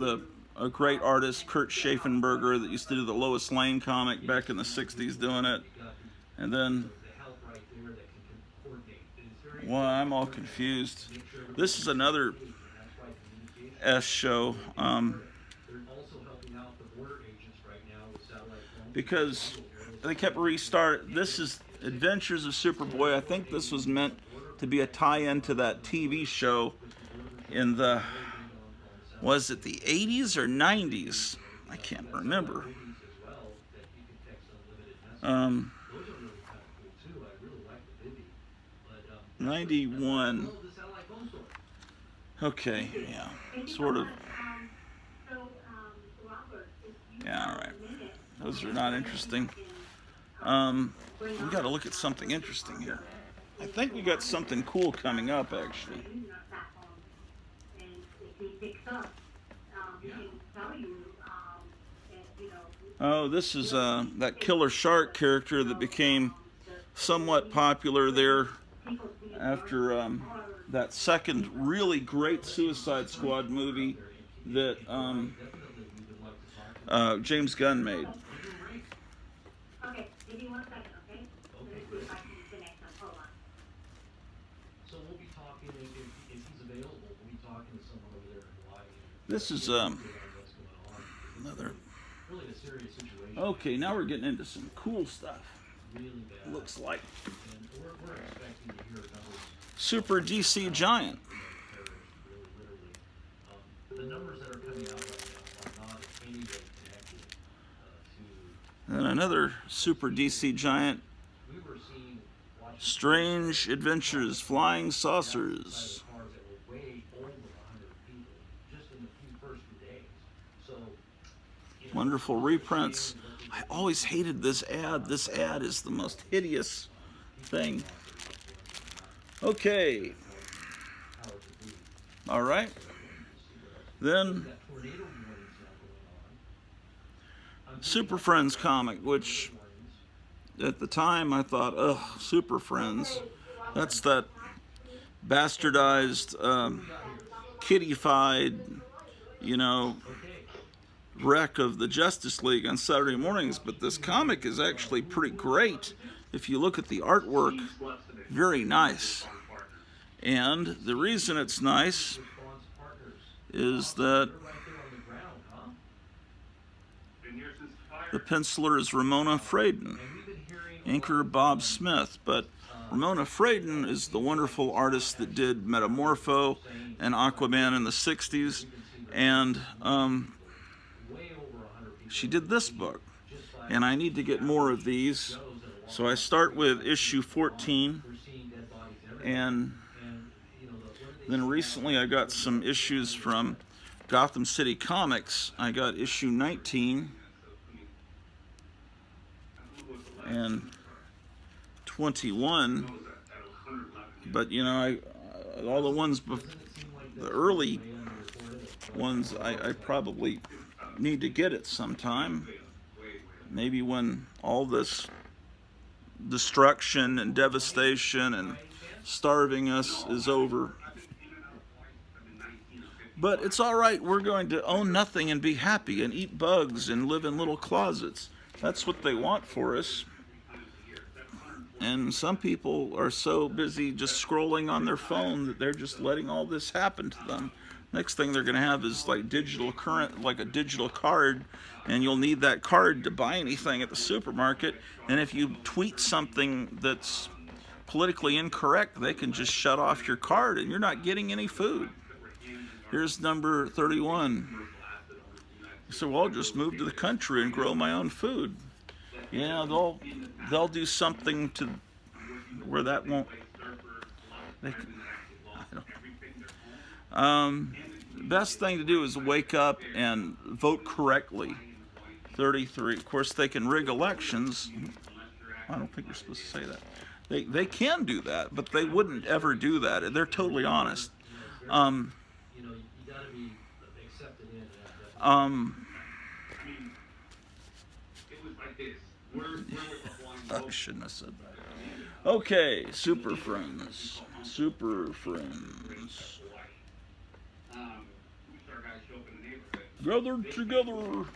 a great artist, Kurt Schaffenberger, that used to do the Lois Lane comic back in the 60s doing it. And then, well, I'm all confused. This is another S show. Because they kept restarting. This is Adventures of Superboy. I think this was meant to be a tie-in to that TV show in the, was it the 80s or 90s? I can't remember. 91. Okay, yeah, sort of. Yeah, all right. Those are not interesting. We got to look at something interesting here. I think we got something cool coming up, actually. Oh, this is that Killer Shark character that became somewhat popular there after that second really great Suicide Squad movie that James Gunn made. Okay, give me 1 second, okay? Okay, good. So we'll be talking, if he's available, we'll be talking to someone over there in Hawaii. This is another. Really a serious situation. Okay, now we're getting into some cool stuff. Really bad. Looks like. And we're expecting to hear numbers. Super DC Giant. The numbers that are coming out right now are not in any way connected to. And another Super DC Giant. We were seeing Strange Adventures, Flying Saucers. cars that were way over 100 people just in the first few days. So. Wonderful reprints. I always hated this ad. This ad is the most hideous thing. Okay. All right. Then Super Friends comic, which at the time I thought, ugh, Super Friends. That's that bastardized, kiddified, wreck of the Justice League on Saturday mornings. But this comic is actually pretty great. If you look at the artwork, very nice. And the reason it's nice is that the penciler is Ramona Fraden, inker Bob Smith, but Ramona Fradon is the wonderful artist that did Metamorpho and Aquaman in the 60s, and she did this book, and I need to get more of these. So I start with issue 14, and then recently I got some issues from Gotham City Comics. I got issue 19 and 21, but you know, all the ones, the early ones, I probably need to get it sometime. Maybe when all this destruction and devastation and starving us is over. But it's all right. We're going to own nothing and be happy and eat bugs and live in little closets. That's what they want for us. And some people are so busy just scrolling on their phone that they're just letting all this happen to them. Next thing they're going to have is like digital current, like a digital card, and you'll need that card to buy anything at the supermarket. And if you tweet something that's politically incorrect, they can just shut off your card and you're not getting any food. Here's number 31. So I'll just move to the country and grow my own food. Yeah, they'll do something to where that won't. Best thing to do is wake up and vote correctly. 33. Of course, they can rig elections. I don't think you're supposed to say that. They can do that, but they wouldn't ever do that. They're totally honest. I shouldn't have said that. Okay, Super Friends. Super Friends. Gathered together.